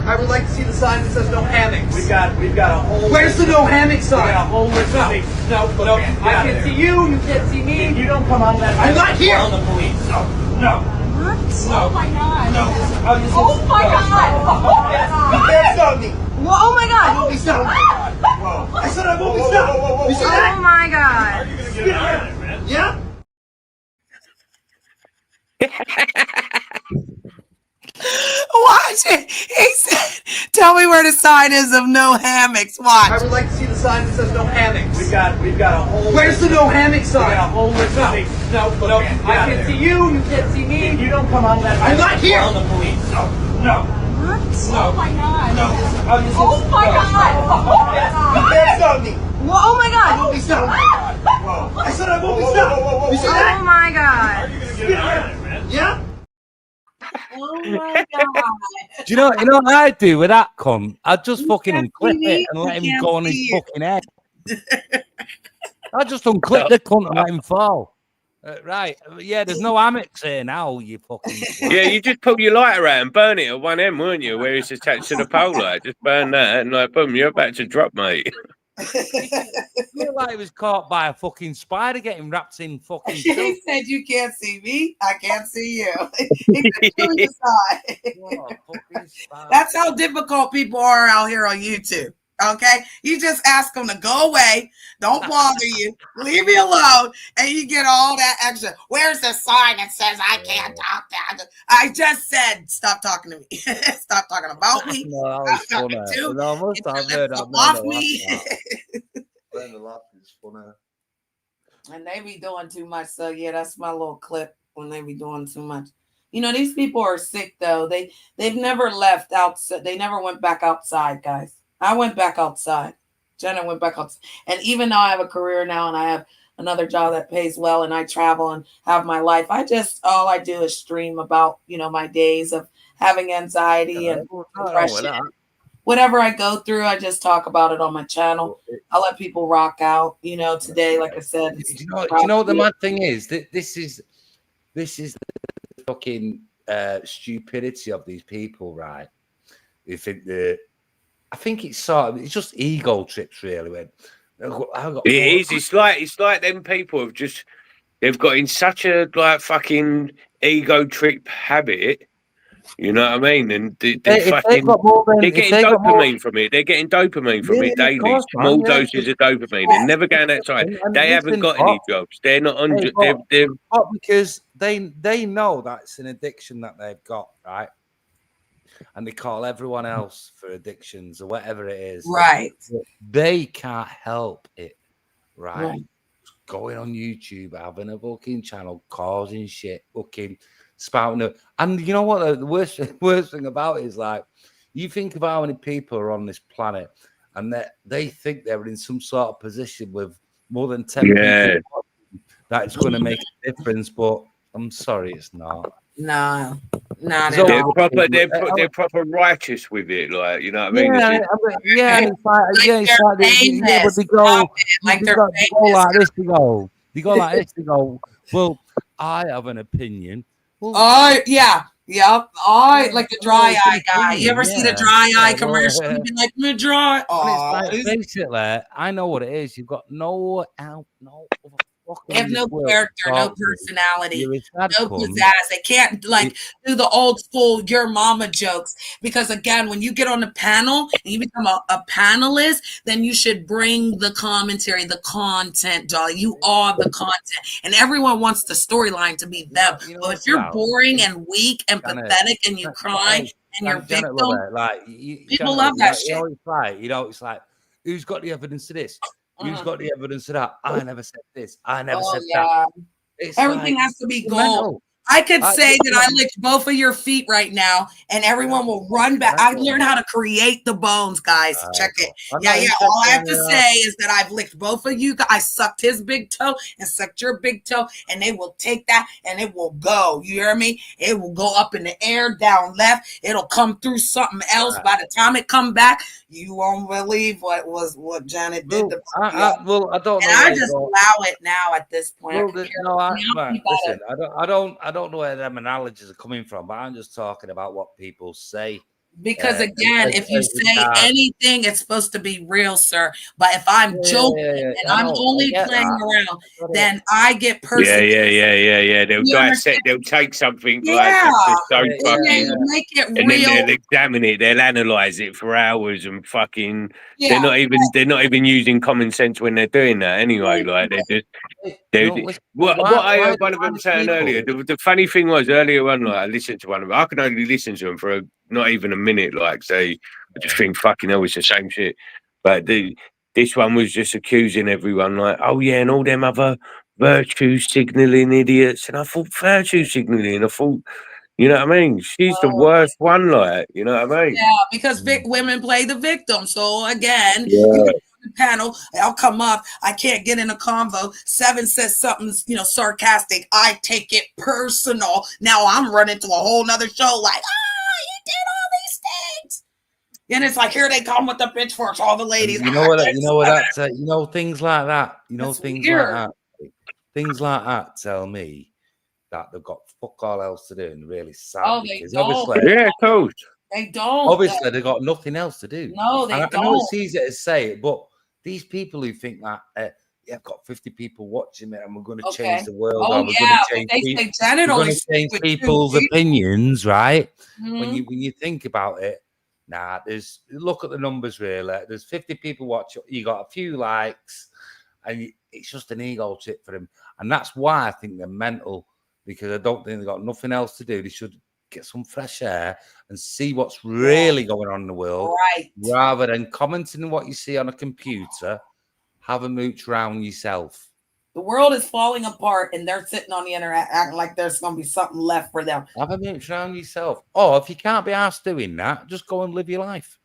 I would like to see the sign that says no hammocks. We've got a whole. Where's the no hammock sign? We got a whole list of things. No. I can't see you. You can't see me. If you don't come on that. I'm not here. Call the police. No. What? No. Oh my god. No. Oh my god. You can't stop me. Oh my god. I won't be stopped. Whoa. I said I won't be stopped. You see that? Oh my god. Are you gonna get out of it, man? Yeah. Watch it. He said, tell me where the sign is of no hammocks. Watch. I would like to see the sign that says no hammocks. We've got a whole. Where's the no hammock sign? We got a whole list of things. No. I can't see you. You can't see me. If you don't come on that. I'm not here. Call the police. No. What? Oh my god. No. Oh my god. You can't stop me. Oh my god. I won't be stopped. Whoa. I said I won't be stopped. You see that? Oh my god. Are you gonna get out of it, man? Yeah. Oh my god. Do you know what I do with that cunt? I just fucking can't unclip see me. it and let You him can't go on his see it. fucking head. I just unclip the cunt and let him fall. Right. Yeah, there's no hammocks here now, you fucking. Yeah, you just pull your lighter out and burn it at one end, weren't you? Where it's attached to the pole light. Just burn that and like, boom, you're about to drop, mate. Looked like he was caught by a fucking spider getting wrapped in fucking. He said, you can't see me. I can't see you. He said, "Kill your side." That's how difficult people are out here on YouTube. Okay, you just ask them to go away, don't bother you, leave me alone, and you get all that extra. Where's the sign that says I can't talk to? I just said, stop talking to me. Stop talking about me. No, Stop talking to. Off me. The laugh is funny. And they be doing too much. So yeah, that's my little clip when they be doing too much. You know, these people are sick though. They've never left outside. They never went back outside, guys. I went back outside. Jenna went back outside. And even though I have a career now and I have another job that pays well and I travel and have my life, all I do is stream about, my days of having anxiety and depression. Whatever I go through, I just talk about it on my channel. I let people rock out. Today, like I said. Do you know what the mad thing is? This is the fucking stupidity of these people, right? They think I think it's just ego trips, really. It is. It's like them people they've got in such a fucking ego trip habit. You know what I mean? And they're getting dopamine from it. They're getting dopamine from it daily. Small doses of dopamine. They're never going outside. They haven't got any jobs. They're not on. They're because they know that's an addiction that they've got, right? And they call everyone else for addictions or whatever it is. Right. They can't help it, right? Going on YouTube, having a fucking channel, causing shit, fucking spouting up. And you know what? The worst thing about it is, like, you think of how many people are on this planet and that they think they're in some sort of position with more than 10 people that it's going to make a difference. But I'm sorry, it's not. No, not they're at all. They're proper righteous with it, like, you know what I mean? They go like this. They go, well, I have an opinion. Well, like the dry eye guy. You ever see the dry eye commercial? You'd be like, me dry. Basically, I know what it is. You've got no They have no character, no personality, no pizzazz. They can't do the old school your mama jokes. Because again, when you get on the panel and you become a panelist, then you should bring the commentary, the content, darling. You are the content. And everyone wants the storyline to be them. But if you're boring and weak and pathetic and you cry and you're victim, people love that shit. It's like, who's got the evidence to this? Who's got the evidence of that? I never said this. I never said that. Everything has to be gold. I could say that I licked both of your feet right now, and everyone will run back. I learned how to create the bones, guys. Check it. Yeah. All I have to say is that I've licked both of you. I sucked his big toe and sucked your big toe, and they will take that and it will go. You hear me? It will go up in the air, down left. It'll come through something else. By the time it come back, you won't believe what Janet did. I don't know. And I just allow it now at this point. I don't know where them analogies are coming from, but I'm just talking about what people say. Because again, if you say anything, it's supposed to be real, sir. But if I'm joking and I'm only playing around, then I get persecuted. Yeah. They'll You dissect. understand? They'll take something like Yeah. that's so And fucking, they make it and then real. they'll examine it. They'll analyze it for hours and fucking. Yeah. They're not even using common sense when they're doing that anyway. Like they just. What I heard one of them saying earlier. The funny thing was earlier on, like I listened to one of them. I could only listen to them for not even a minute. Like say, I just think fucking hell, it's the same shit. But this one was just accusing everyone, like, oh yeah, and all them other virtue signaling idiots. And I thought virtue signaling. I thought, you know what I mean? She's the worst one, like, you know what I mean? Yeah, because women play the victim. So again, Yeah. you can the panel, I'll come up. I can't get in a convo. Seven says something, sarcastic. I take it personal. Now I'm running to a whole nother show like, you did all these things. And it's like, here they come with the pitchforks, all the ladies. Things like that. Things like that. Things like that tell me that they've got fuck all else to do and really sad. Oh, they because don't. obviously, yeah, of course. They don't. Obviously, they've got nothing else to do. No, they don't. I know it's easy to say it, but these people who think that, I've got 50 people watching it and we're going to change the world, or we're going to change people's opinions, right? Mm-hmm. When you think about it, look at the numbers really. There's 50 people watch it, you got a few likes, and it's just an ego trip for them. And that's why I think they're mental, because I don't think they've got nothing else to do. They should get some fresh air and see what's really going on in the world, rather than commenting on what you see on a computer. Have a mooch round yourself. The world is falling apart, and they're sitting on the internet acting like there's going to be something left for them. Have a mooch round yourself. Or if you can't be asked doing that, just go and live your life.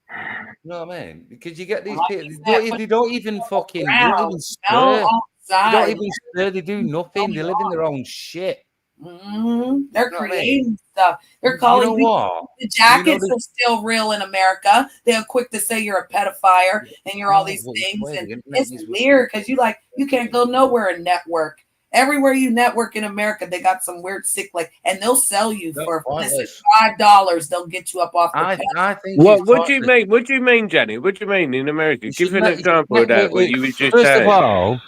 You know what I mean? Because you get these people, they don't even fucking, they don't even stir. They don't even stir. They do nothing. They live in their own shit. Mm-hmm. They're creating stuff. They're calling the jackets are still real in America. They're quick to say you're a pedophile and you're all these things. And it's weird because you can't go nowhere and network. Everywhere you network in America, they got some weird sick and they'll sell you for $5. They'll get you up off the I think what do you mean? What do you mean, Janet? What do you mean in America? Give an example of that. What you were just First saying. of all,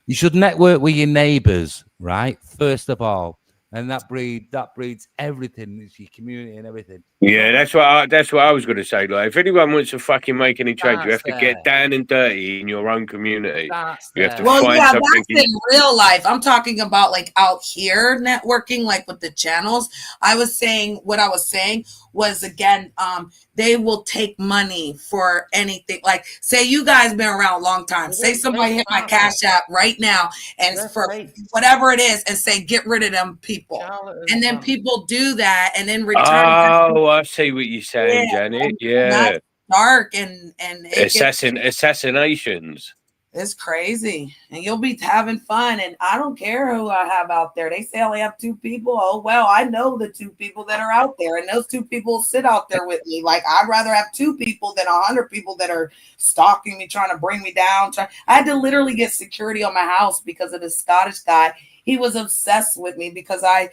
you should network with your neighbours, right? First of all. And that breeds everything. It's your community and everything. Yeah, that's what I was going to say. Like, if anyone wants to fucking make any trade, you have to get down and dirty in your own community. You have to find something. That's in real life. I'm talking about like out here networking, like with the channels. I was saying was again, they will take money for anything. Like, say you guys been around a long time. Say somebody hit my Cash App right now, and for whatever it is, and say get rid of them people, and then people do that, and then return. Oh, I see what you're saying, Janet. Yeah, dark and assassinations. It's crazy, and you'll be having fun. And I don't care who I have out there. They say I only have 2 people. Oh well, I know the 2 people that are out there, and those 2 people sit out there with me. Like, I'd rather have 2 people than 100 people that are stalking me, trying to bring me down. I had to literally get security on my house because of this Scottish guy. He was obsessed with me because I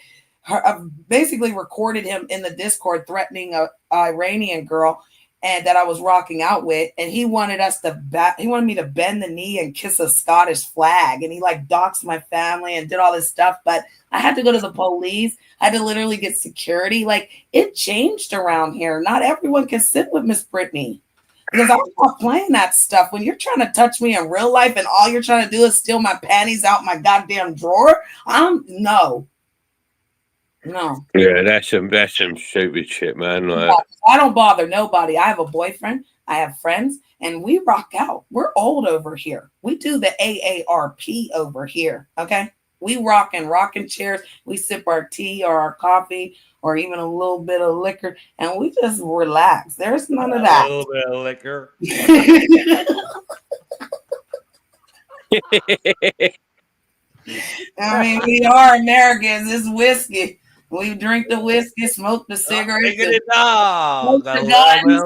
basically recorded him in the Discord threatening a Iranian girl and that I was rocking out with, and he wanted me to bend the knee and kiss a Scottish flag, and he like doxed my family and did all this stuff. But I had to go to the police. I had to literally get security. Like, it changed around here. Not everyone can sit with Miss Brittany, because I'm not playing that stuff. When you're trying to touch me in real life and all you're trying to do is steal my panties out my goddamn drawer, no. Yeah, that's some stupid shit, man. Like, I don't bother nobody. I have a boyfriend. I have friends, and we rock out. We're old over here. We do the AARP over here. Okay, we rocking chairs. We sip our tea or our coffee or even a little bit of liquor, and we just relax. There's none of that. A little bit of liquor. I mean, we are Americans. It's whiskey. We drink the whiskey, smoke the cigarettes. Tote the guns.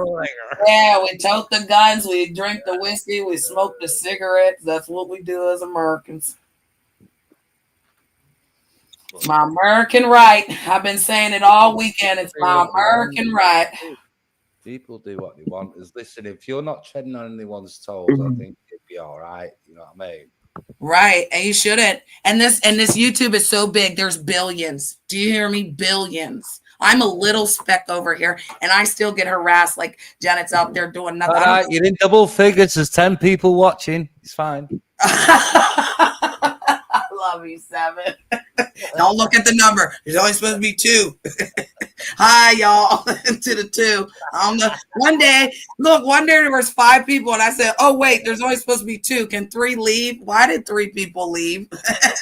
Yeah, we tote the guns. We drink the whiskey. We smoke the cigarettes. That's what we do as Americans. It's my American right. I've been saying it all weekend. It's my American right. People do what they want. Is listen, if you're not treading on anyone's toes, I think it'd be all right. You know what I mean? Right. And you shouldn't. And this YouTube is so big, there's billions. Do you hear me? Billions. I'm a little speck over here, and I still get harassed like Janet's out there doing nothing. All right, you're in double figures. There's 10 people watching. It's fine. I love you, Seven. Don't look at the number. There's only supposed to be 2. Hi, y'all. To the 2. I don't know. One day there was 5 people, and I said, "Oh wait, there's only supposed to be 2. Can 3 leave? Why did 3 people leave?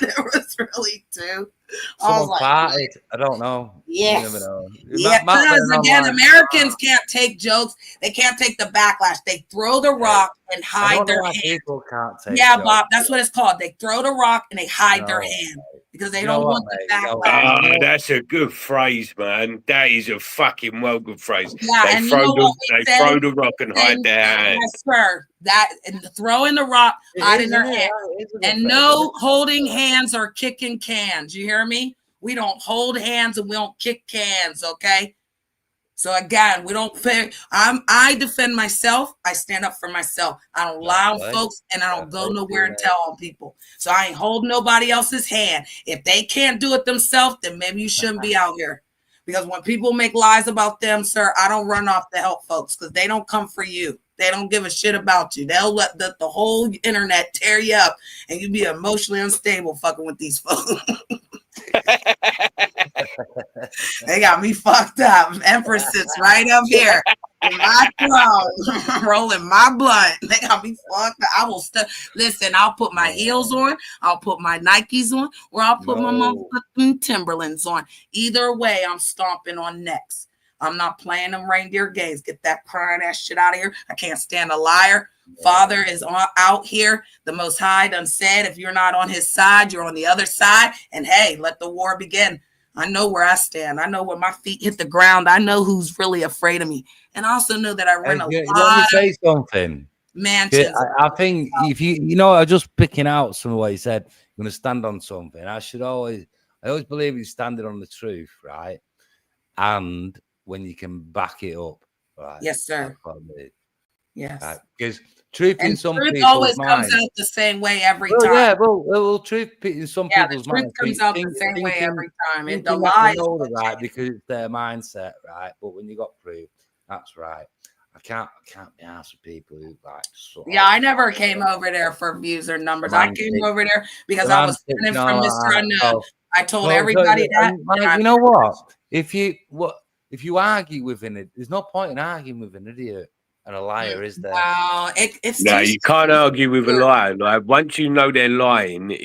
There was really 2." Someone farted. I don't know. Yes. You never know. Yeah, because again, Americans can't take jokes. They can't take the backlash. They throw the rock and hide their hand. People can't take Yeah, jokes. Bob, that's what it's called. They throw the rock and they hide their hand because they don't want the backlash. That's a good phrase, man. That is a fucking well good phrase. Yeah, They throw the rock and hide their hand. Yes, sir. That and throwing the rock, hiding their hand, and no holding hands or kicking cans. You hear me? We don't hold hands and we don't kick cans. Okay. So again, we don't. I defend myself. I stand up for myself. I don't lie on folks, and I don't go nowhere and tell on people. So I ain't holding nobody else's hand. If they can't do it themselves, then maybe you shouldn't be out here. Because when people make lies about them, sir, I don't run off to help folks because they don't come for you. They don't give a shit about you. They'll let the whole internet tear you up, and you be emotionally unstable fucking with these folks. They got me fucked up. Empress sits right up here in my throne, rolling my blunt. They got me fucked up. I will listen. I'll put my heels on. I'll put my Nikes on, or I'll put my motherfucking Timberlands on. Either way, I'm stomping on necks. I'm not playing them reindeer games. Get that crying ass shit out of here. I can't stand a liar. Father is out here. The Most High done said, if you're not on his side, you're on the other side. And hey, let the war begin. I know where I stand. I know when my feet hit the ground. I know who's really afraid of me. And I also know that I run a lot let me say something. Mansions. I think if you know, I'm just picking out some of what he said. You're going to stand on something. I always believe he's standing on the truth, right? And when you can back it up, right? Yes, sir. Yes. Right? Because truth in some truth people's always minds comes out the same way every time. Yeah, well, truth in some people's minds. The truth comes out the same way every time. And the lies, lies, right? Because it's their mindset, right? But when you got proof, that's right. I can't be asked with people who like. Yeah, I never came over there for views or numbers. I came over there because I was standing from Mr. Unknown. I told everybody that. You know what? If you argue with an idiot, there's no point in arguing with an idiot and a liar, is there? No, you can't argue with a liar. Like once you know they're lying,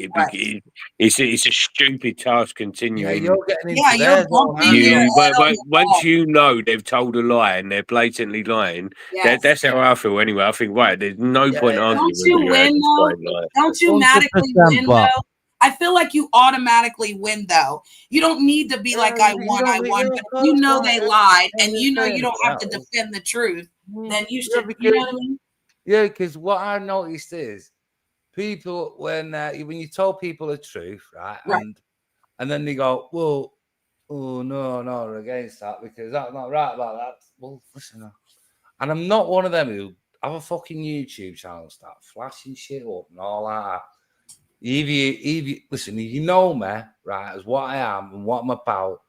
it's a stupid task continuing. Yeah, you're getting into once you know they've told a lie and they're blatantly lying, that's how I feel anyway. I think there's no point arguing. Don't you win though? Don't you automatically win though? I feel like you automatically win, though. You don't need to be like, I won. But you know they lied, and you know you don't have to defend the truth. Then you should, you know what I mean? Yeah, because what I noticed is people, when you told people the truth, right? And then they go, well, oh, no, I'm against that because that's not right about that. Well, listen, and I'm not one of them who have a fucking YouTube channel and start flashing shit up and all that. Listen, you know me, right, as what I am and what I'm about.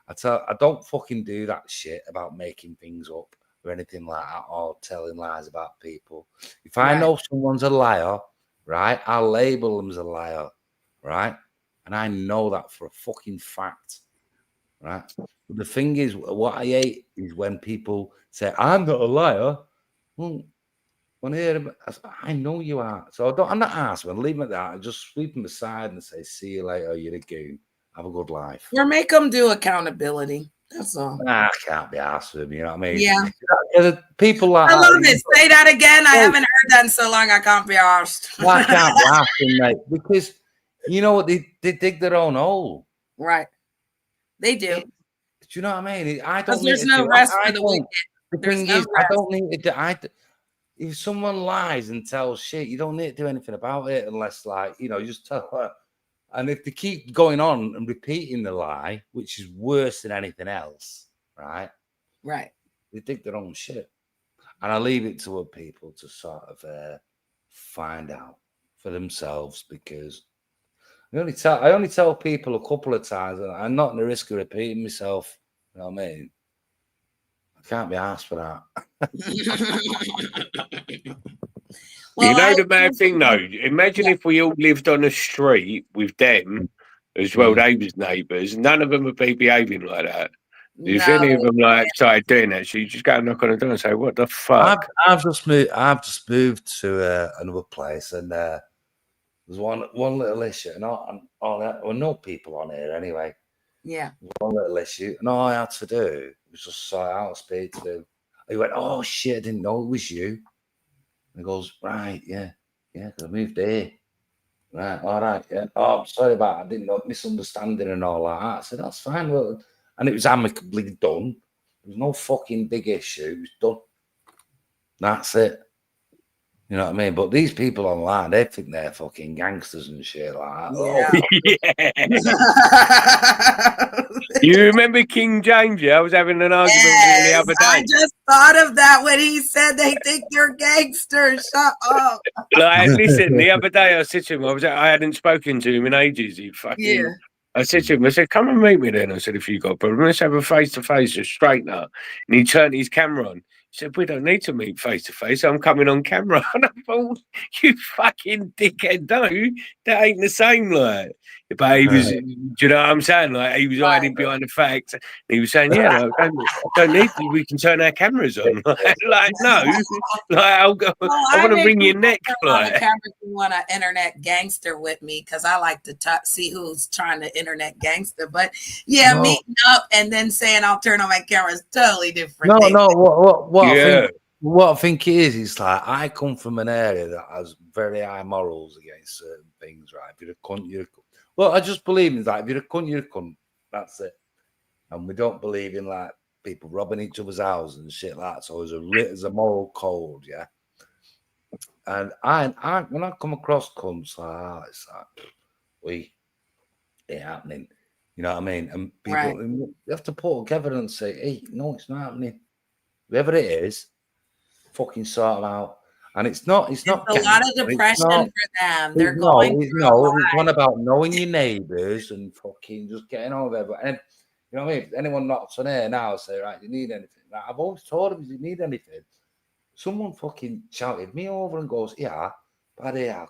I don't fucking do that shit about making things up or anything like that or telling lies about people. If I know someone's a liar, right, I'll label them as a liar, right? And I know that for a fucking fact, right? But the thing is, what I hate is when people say, I'm not a liar. Well, I know you are. So I'm not asking. I'll leave them at that. I just sweep them aside and say, see you later. You're a goon. Have a good life. Or make them do accountability. That's all. I can't be asked with them. You know what I mean? Yeah. People like I love it. Say that again. I haven't heard that in so long. I can't be asked. Well, I can't be asking, mate, because you know what? They dig their own hole. Right. They do. Do you know what I mean? Because there's no rest for the wicked. The thing is, I don't need to. If someone lies and tells shit, you don't need to do anything about it unless, like, you know, you just tell her. And if they keep going on and repeating the lie, which is worse than anything else, right? Right. They think their own shit. And I leave it to other people to sort of find out for themselves, because I only tell people a couple of times, and I'm not in the risk of repeating myself. You know what I mean? I can't be asked for that. Well, you know the bad thing though. Imagine if we all lived on a street with them as well. They was neighbours. None of them would be behaving like that. If any of them like started doing that, so you just go and knock on the door and say, "What the fuck?" I've just moved to another place, and there's one little issue, and all that. Well, no people on here anyway. Yeah. One little issue, and all I had to do was just sort out, speak to him. He went, "Oh shit, I didn't know it was you." And he goes, "Right, yeah, 'cause I moved here." Right, all right, yeah. Oh, I'm sorry about it. I didn't know, misunderstanding and all that. I said, "That's fine." Well, and it was amicably done. There was no fucking big issue. It was done. That's it. You know what I mean? But these people online, they think they're fucking gangsters and shit like that. Yeah. You remember King James? Yeah, I was having an argument with him the other day. I just thought of that when he said they think you're gangsters. Shut up. Like, listen, the other day I said to him, I hadn't spoken to him in ages. I said to him, I said, "Come and meet me then." I said, "If you got a problem, let's have a face-to-face, a straight up." And he turned his camera on. He said, "We don't need to meet face-to-face. I'm coming on camera." And I thought, "You fucking dickhead, no, that ain't the same." Like, but he was, do you know what I'm saying? Like, he was hiding behind the facts. And he was saying, "Yeah, like, don't need to. We can turn our cameras on." Like, no, like, I want to wring your neck. Like, on camera, you want an internet gangster with me, because I like to see who's trying to internet gangster. But yeah, meeting up and then saying I'll turn on my camera is totally different. What I think it is, it's like I come from an area that has very high morals against certain things, right? If you're a cunt, you're a cunt. Well, I just believe in that. If you're a cunt, you're a cunt. That's it. And we don't believe in like people robbing each other's houses and shit like that. So there's a moral code, yeah. And I when I come across cunts like that, it's like, it happening. You know what I mean? And people you have to put together and say, "Hey, no, it's not happening." Whoever it is, fucking sort them out. And it's not a lot of depression for them. They're going through it's one about knowing your neighbours and fucking just getting over it. And you know what I mean? If anyone knocks on here now, say, "Right, you need anything?" Like, I've always told them, "If you need anything," someone fucking shouted me over and goes, "Yeah, buddy, I've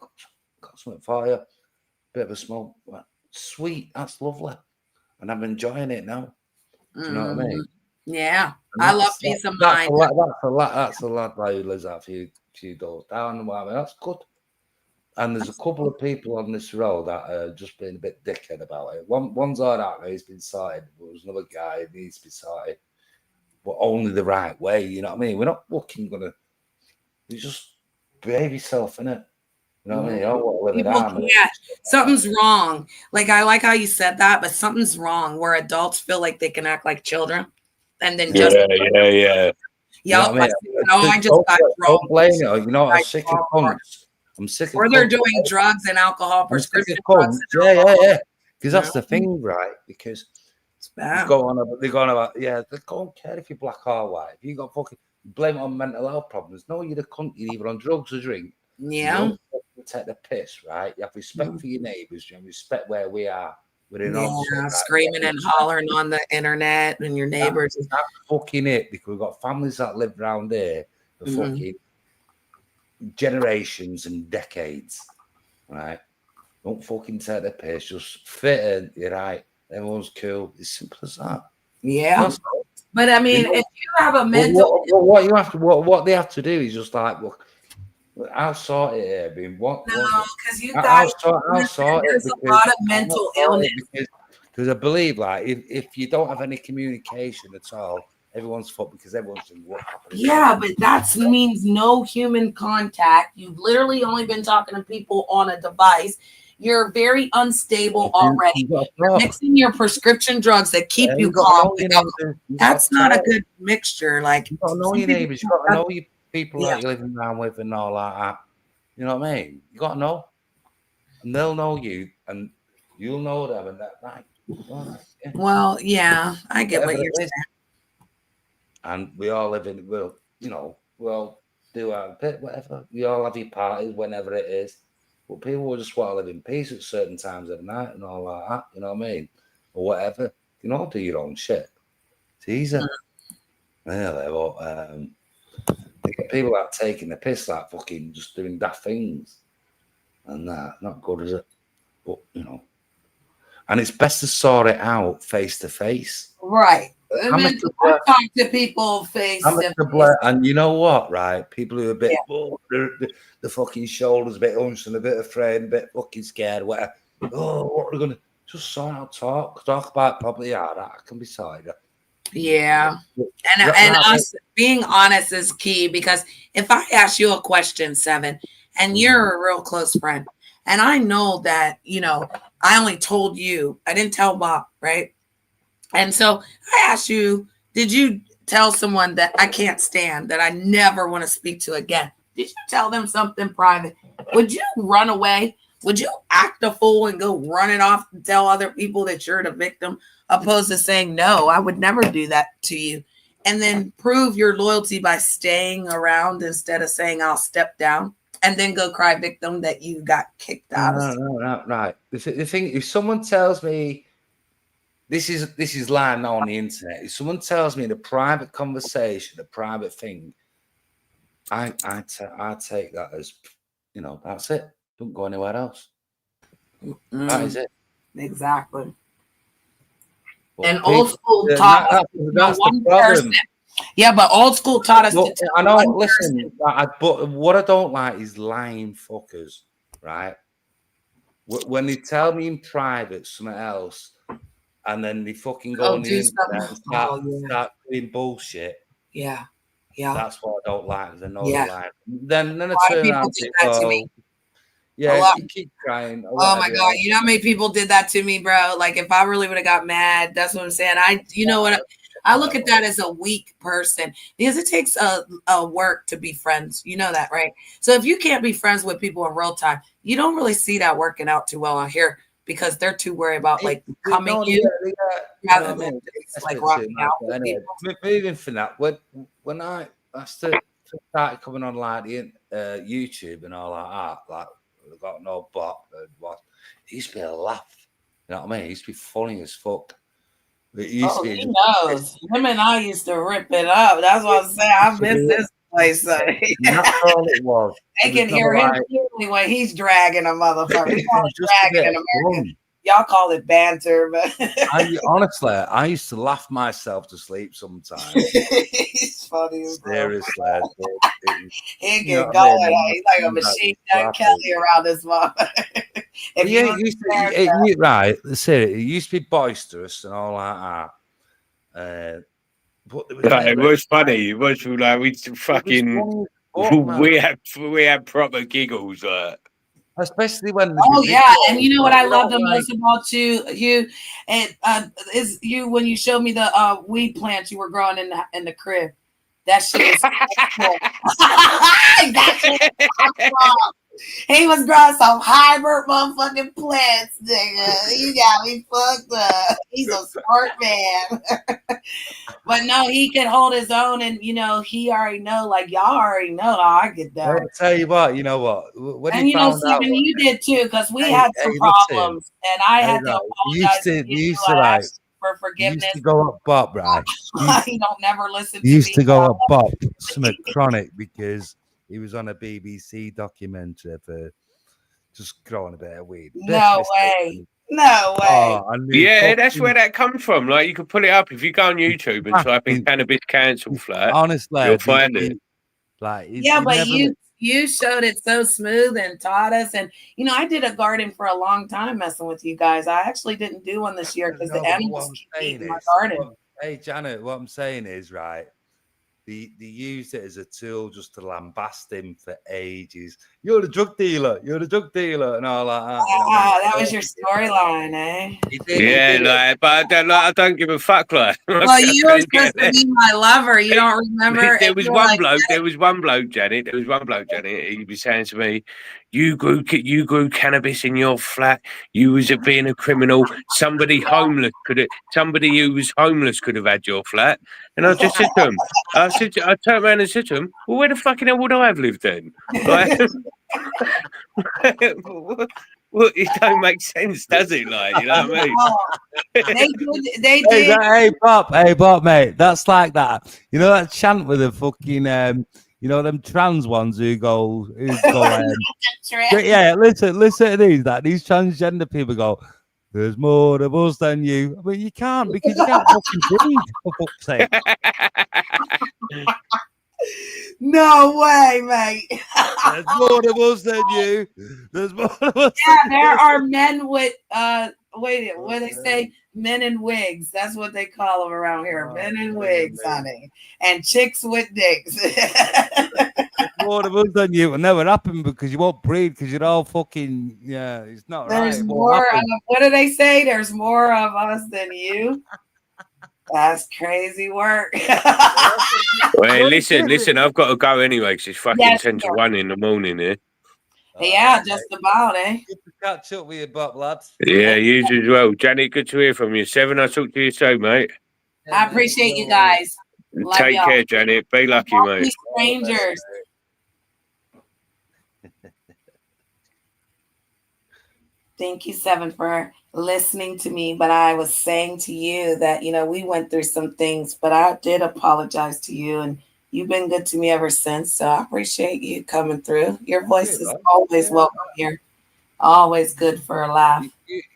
got something for you. Bit of a smoke." Like, sweet, that's lovely. And I'm enjoying it now. Do you know what I mean? Yeah, I love peace of mind. That's a lad who lives out a few doors down. I mean, that's good. And there's a couple of people on this road that are just being a bit dickhead about it. One's all right, he's been sorted. But there's another guy who needs to be sorted, but only the right way. You know what I mean? We're not fucking gonna. You just behave yourself, innit? You know what I mean? Oh, what live in harmony. Yeah, something's wrong. Like, I like how you said that, but something's wrong where adults feel like they can act like children, and then just yeah. You know what I mean? I just got wrong. Don't blame it. You know, I'm sick of cunts. I'm sick of or they're doing drugs and alcohol, prescription drugs. Yeah. Because that's the thing, right? Because they go on about, they don't care if you're black or white. If you got fucking blame it on mental health problems. No, you're the cunt. You're either on drugs or drink. Yeah. You don't take the piss, right? You have respect for your neighbours. You have respect where we are. Screaming and hollering on the internet and your neighbors. That's fucking it, because we've got families that live around here for fucking generations and decades, right? Don't fucking take the piss. Just fit in. You're right. Everyone's cool. It's simple as that. Yeah. But I mean, if you have a mental, what they have to do is just like, look, I'll sort it here. Because you guys, there's a lot of mental illness. Because I believe, like, if you don't have any communication at all, everyone's fucked, because everyone's doing what happened. Yeah, but that means no human contact. You've literally only been talking to people on a device. You're very unstable already. You're mixing your prescription drugs that keep you calm. That's not a good mixture. Like, you gotta know your neighbors. You gotta know your people that you're living around with and all like that. You know what I mean? You gotta know, and they'll know you. And You'll know them and that, right? Well, yeah. Well, yeah, I get Whatever what you're it is. saying. And we all live in, well, you know, we all do our bit, whatever. We all have your parties whenever it is. But people will just want to live in peace at certain times of the night and all like that, you know what I mean? Or whatever. You know, do your own shit. It's easy. Really, but they get people that are taking the piss, like fucking just doing daft things. And that, not good, is it? But, you know. And it's best to sort it out face to face. Right. I mean, I talk to people face to face. And you know what, right? People who are a bit, the fucking shoulders a bit hunched and a bit afraid, a bit fucking scared, whatever. Oh, what are we going to just sort out? Talk about probably, yeah, that can be sorted. Yeah. And us being honest is key, because if I ask you a question, Seven, and you're a real close friend, and I know that, you know, I only told you, I didn't tell Bob, right? And so I asked you, did you tell someone that I can't stand, that I never want to speak to again? Did you tell them something private? Would you run away? Would you act a fool and go run it off and tell other people that you're the victim, opposed to saying, no, I would never do that to you? And then prove your loyalty by staying around instead of saying, I'll step down, and then go cry victim that you got kicked out. No, right. The thing, if someone tells me, this is lying on the internet. If someone tells me in a private conversation, a private thing, I take that as, you know, that's it. Don't go anywhere else. That is it. Exactly. But and old school taught us one person. Yeah, but old school taught us to tell I know. one Listen, but what I don't like is lying fuckers, right? When they tell me in private something else, and then they fucking go on the internet and start doing bullshit. Yeah. That's what I don't like. I know Yeah. like. Then I turn around and go, yeah, you keep crying. Oh my God. You know how many people did that to me, bro? Like, if I really would have got mad, that's what I'm saying. You know what? I look at that as a weak person, because it takes a work to be friends. You know that, right? So if you can't be friends with people in real time, you don't really see that working out too well on here, because they're too worried about like becoming you rather than just like rocking out with people. Moving from that, when I started coming on like YouTube and all like that, like I got no bot, it used to be a laugh. You know what I mean? It used to be funny as fuck. He knows. Him and I used to rip it up. That's what I'm saying. I miss this place. So. That's all it was. They can hear him clearly when he's dragging a motherfucker. He's dragging in America. Y'all call it banter, but honestly, I used to laugh myself to sleep sometimes. He's funny. Seriously, he get going. He's like a machine gun Kelly around this motherfucker. Right. It used to be boisterous and all like that. But it was funny. It was like we fucking we had proper giggles. Especially when and you know what I love the most about you and is you when you showed me the weed plants you were growing in the crib. That shit is he was growing some hybrid motherfucking plants, nigga. You got me fucked up. He's a smart man. But no, he can hold his own, and you know, he already know, like y'all already know how I get down. I'll tell you what, you know what? When and you know, Stephen, you did too, because we had some problems, and I had to apologize used to like for forgiveness. Used to go up Bob, right? He don't never listen to used me. To go up Bob, something chronic, because he was on a BBC documentary for just growing a bit of weed. No way. No way. Yeah, that's where that comes from. Like, you can pull it up if you go on YouTube and type in cannabis cancel flat. Honestly, you'll find it. Like, but you showed it so smooth and taught us. And you know, I did a garden for a long time messing with you guys. I actually didn't do one this year because the animals keep eating my garden. Hey, Janet, what I'm saying is, right, they used it as a tool just to lambast him for ages. You're the drug dealer, and all like that. That was your storyline, eh? But I don't give a fuck, like. Well, you were supposed to be my lover. You don't remember? There was one bloke, Janet. He was saying to me, You grew cannabis in your flat. You was being a criminal. Somebody who was homeless could have had your flat. And I just said to him, I turned around and said to him, well, where the fucking hell would I have lived then? Like, well, it don't make sense, does it? Like, you know what I mean? They did. Hey, Bob, mate. That's like that. You know that chant with the fucking, you know, them trans ones who go, yeah, listen to these. These transgender people go, there's more of us than you. I mean, you can't because you can't fucking breathe, for fuck's sake. No way, mate. There's more of us than you. There's more of us. Yeah, there are men with what they say? Men in wigs. That's what they call them around here. Men in wigs, honey. And chicks with dicks. More of us than you. It'll never happen because you won't breathe because you're all fucking, yeah, it's not There's right. more of, what do they say? There's more of us than you. That's crazy work. Well, listen, I've got to go anyway because it's fucking 10 to 1 in the morning here. Yeah, just about, eh? Good to catch up with you, Bob, lads. Yeah, you as well. Janet, good to hear from you. 7, I'll talk to you soon, mate. I appreciate you guys. Love Take y'all. care, Janet. Be lucky, Don't mate. be strangers. Thank you, Seven, for listening to me. But I was saying to you that, you know, we went through some things, but I did apologize to you, and you've been good to me ever since. So I appreciate you coming through. Your voice is always welcome here. Always good for a laugh.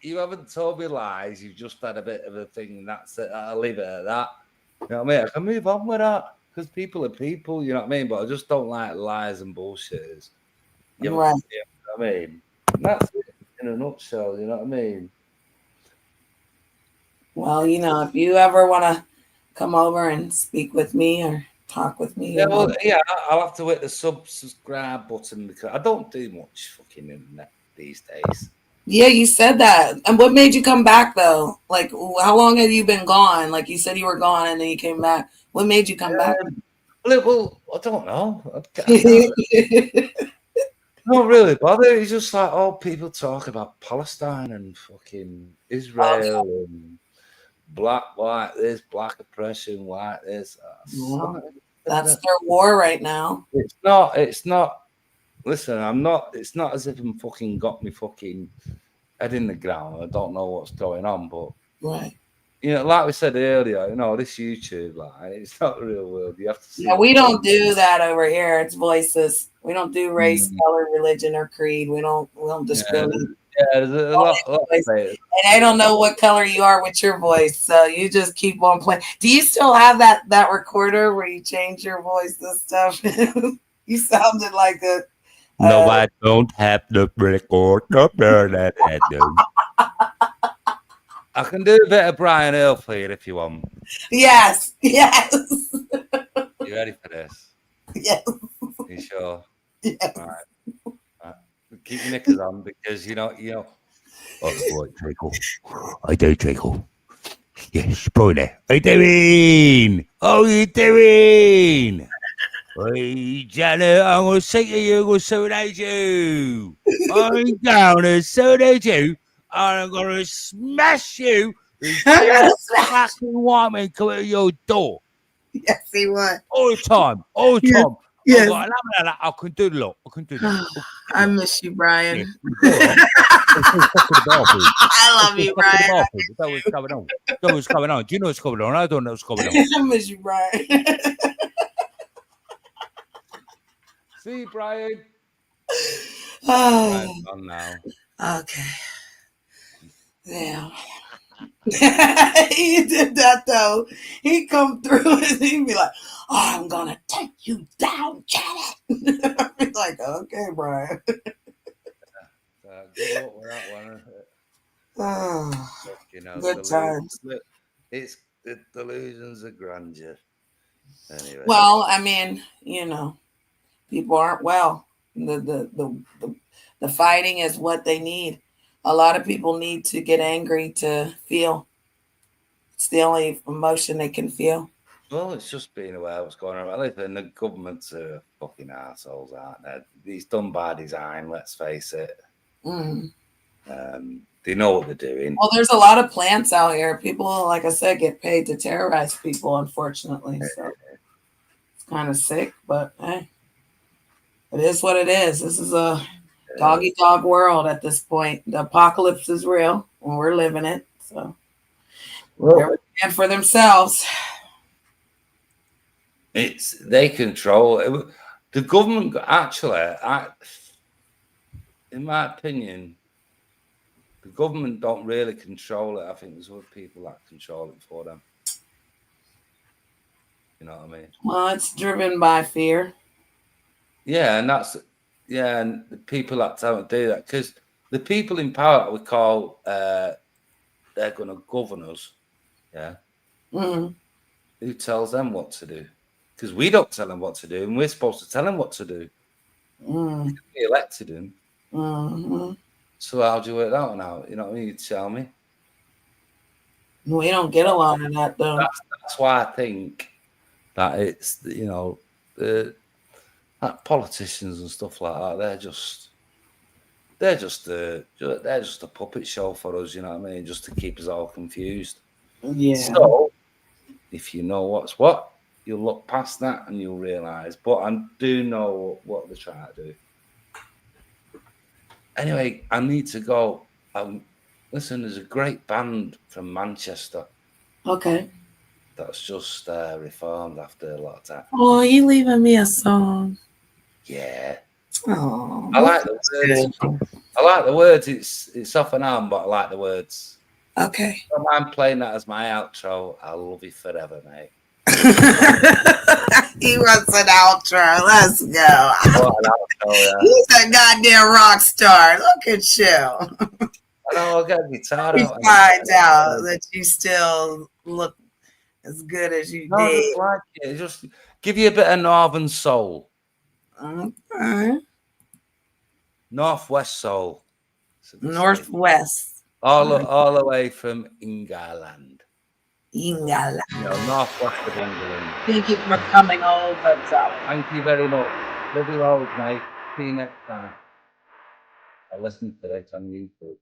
You haven't told me lies. You've just had a bit of a thing, and that's it. I'll leave it at that. You know what I mean? I can move on with that because people are people. You know what I mean? But I just don't like lies and bullshitters. You know Right. what I mean? And that's it in a nutshell. You know what I mean? Well, you know, if you ever want to come over and speak with me or talk with me, Yeah, you know. well, yeah, I'll have to hit the subscribe button because I don't do much fucking internet these days. Yeah, you said that. And what made you come back though? Like, how long have you been gone? Like you said you were gone and then you came back. What made you come back? Well, I don't know. Not really bother. It's just like, oh, people talk about Palestine and fucking Israel and black this, black oppression, white this. Well, that's their war right now. It's not. Listen, it's not as if I'm fucking got me fucking head in the ground. I don't know what's going on, but right. You know, like we said earlier, you know, this YouTube, like, it's not the real world. You have to see. Yeah, we don't do that over here. It's voices. We don't do race, color, religion, or creed. We don't discriminate. Yeah, there's a lot of it. And I don't know what color you are with your voice, so you just keep on playing. Do you still have that recorder where you change your voice and stuff? You sounded like a. No, I don't have the record up there that I do. I can do a bit of Brian Earl for you if you want. Yes. You ready for this? Yes. You sure? Yes. All right. Keep your knickers on because you know. Oh, right, Draco. I do, Draco. Yes, Brody. How you doing? How you doing? Hey, Janet, I'm going to say to you, I'm going to serenade you. I'm going to serenade you, and I'm going to smash you. Fucking white man come at your door. Yes, he would. All the time. All the time. Yes. I can do the lot. I miss you, Brian. I love you, Brian. That was coming on. Do you know what's going on? I don't know what's going on. I miss you, Brian. See, Brian. Oh. On now. Okay. Yeah. He did that though. He'd come through and he'd be like, "Oh, I'm gonna take you down, Janet." I'd be like, "Okay, Brian." Good luck with that one. Oh, You know, good times. It's the delusions of grandeur. Anyway. Well, I mean, you know, people aren't well. The fighting is what they need. A lot of people need to get angry to feel. It's the only emotion they can feel. Well, it's just being aware of what's going on. I think the governments are fucking assholes, aren't they? It's done by design, let's face it. Mm. They know what they're doing. Well, there's a lot of plants out here. People, like I said, get paid to terrorize people, unfortunately. So it's kind of sick, but hey, it is what it is. This is a doggy dog world at this point. The apocalypse is real, and we're living it. So they're and for themselves. They control it. The government actually, in my opinion, the government don't really control it. I think there's other people that control it for them. You know what I mean? Well, it's driven by fear. Yeah, and and the people that don't do that, because the people in power that we call they're going to govern us. Yeah. Mm-hmm. Who tells them what to do? Because we don't tell them what to do, and we're supposed to tell them what to do. Mm. We elected them. Mm-hmm. So how do you work that one out? You know what I mean? You tell me. We don't get a lot of that, though. That's why I think that it's, you know, that politicians and stuff like that, they're just a puppet show for us, you know what I mean? Just to keep us all confused. Yeah. So if you know what's what, you'll look past that and you'll realise. But I do know what they're trying to do. Anyway, I need to go. Listen, there's a great band from Manchester. Okay. That's just reformed after a lot of time. Oh, you leaving me a song? Yeah. Oh, I like the words. I like the words. It's off and on, but I like the words. Okay. Don't mind playing that as my outro. I'll love you forever, mate. He wants an outro. Let's go. He's a goddamn rock star. Look at you. I know, I'll get a guitar He out. finds out that you still look as good as you did. Just like it. Just give you a bit of northern soul. Okay. Northwest soul. Northwest. All the way from England. England. You know, northwest of England. Thank you for coming over, Tom. Thank you very much. Live your old, mate. See you next time. I listened to it on YouTube.